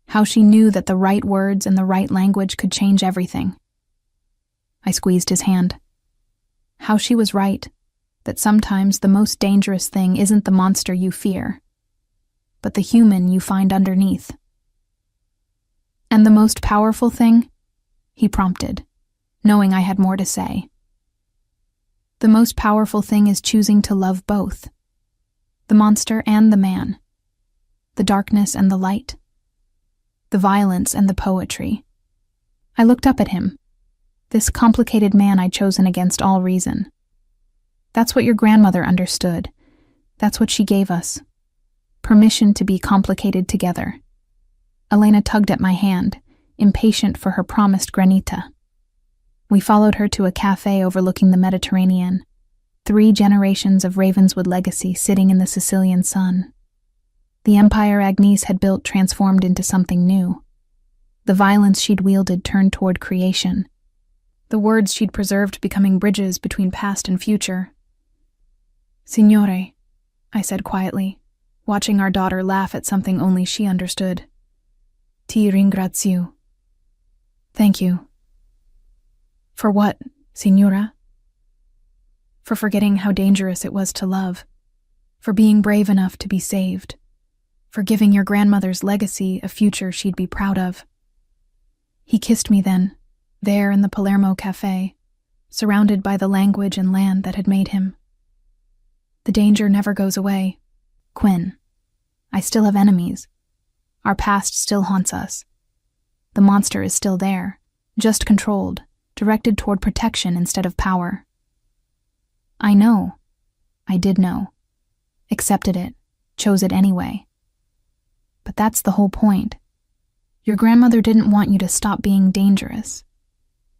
How she knew that the right words and the right language could change everything. I squeezed his hand. How she was right, that sometimes the most dangerous thing isn't the monster you fear, but the human you find underneath. And the most powerful thing? He prompted, knowing I had more to say. The most powerful thing is choosing to love both, the monster and the man, the darkness and the light, the violence and the poetry. I looked up at him, this complicated man I'd chosen against all reason. That's what your grandmother understood. That's what she gave us. Permission to be complicated together. Elena tugged at my hand, impatient for her promised granita. We followed her to a cafe overlooking the Mediterranean, 3 generations of Ravenswood legacy sitting in the Sicilian sun. The empire Agnes had built transformed into something new. The violence she'd wielded turned toward creation. The words she'd preserved becoming bridges between past and future. Signore, I said quietly, watching our daughter laugh at something only she understood. Ti ringrazio. Thank you. For what, signora? For forgetting how dangerous it was to love, for being brave enough to be saved, for giving your grandmother's legacy a future she'd be proud of. He kissed me then, there in the Palermo cafe, surrounded by the language and land that had made him. The danger never goes away. Quinn, I still have enemies. Our past still haunts us. The monster is still there, just controlled, directed toward protection instead of power. I know. I did know. Accepted it, chose it anyway. But that's the whole point. Your grandmother didn't want you to stop being dangerous.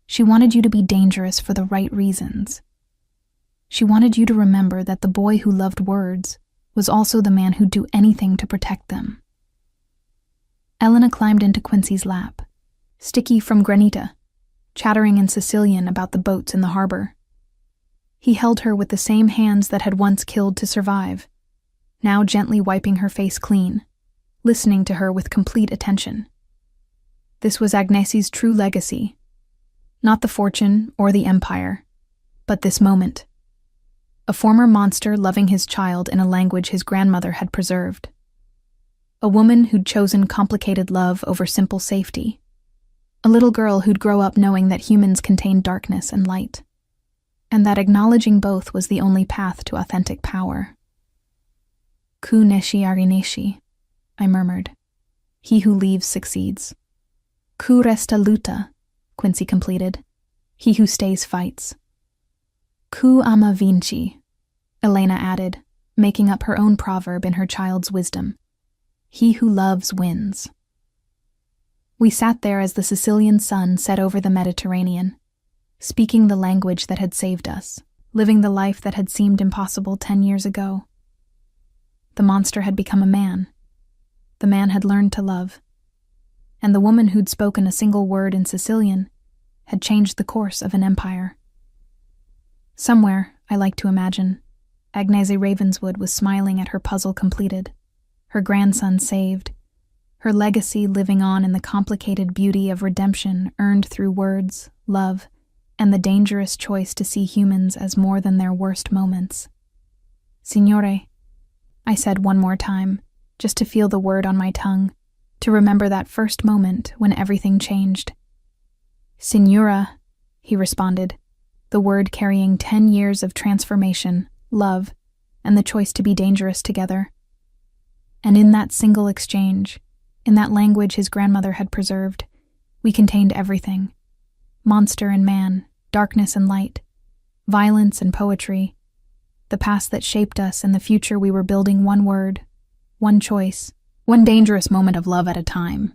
She wanted you to be dangerous for the right reasons. She wanted you to remember that the boy who loved words was also the man who'd do anything to protect them. Elena climbed into Quincy's lap, sticky from granita, chattering in Sicilian about the boats in the harbor. He held her with the same hands that had once killed to survive, now gently wiping her face clean, listening to her with complete attention. This was Agnesi's true legacy, not the fortune or the empire, but this moment. A former monster loving his child in a language his grandmother had preserved. A woman who'd chosen complicated love over simple safety. A little girl who'd grow up knowing that humans contain darkness and light, and that acknowledging both was the only path to authentic power. Ku neshi arineshi, I murmured. He who leaves succeeds. Ku resta luta, Quincy completed. He who stays fights. Ku ama vinci, Elena added, making up her own proverb in her child's wisdom. He who loves wins. We sat there as the Sicilian sun set over the Mediterranean, speaking the language that had saved us, living the life that had seemed impossible 10 years ago. The monster had become a man. The man had learned to love. And the woman who'd spoken a single word in Sicilian had changed the course of an empire. Somewhere, I like to imagine, Agnese Ravenswood was smiling at her puzzle completed, her grandson saved, her legacy living on in the complicated beauty of redemption earned through words, love, and the dangerous choice to see humans as more than their worst moments. Signore, I said one more time, just to feel the word on my tongue, to remember that first moment when everything changed. Signora, he responded, the word carrying 10 years of transformation, love, and the choice to be dangerous together. And in that single exchange, in that language his grandmother had preserved, we contained everything. Monster and man, darkness and light, violence and poetry, the past that shaped us and the future we were building one word, one choice, one dangerous moment of love at a time.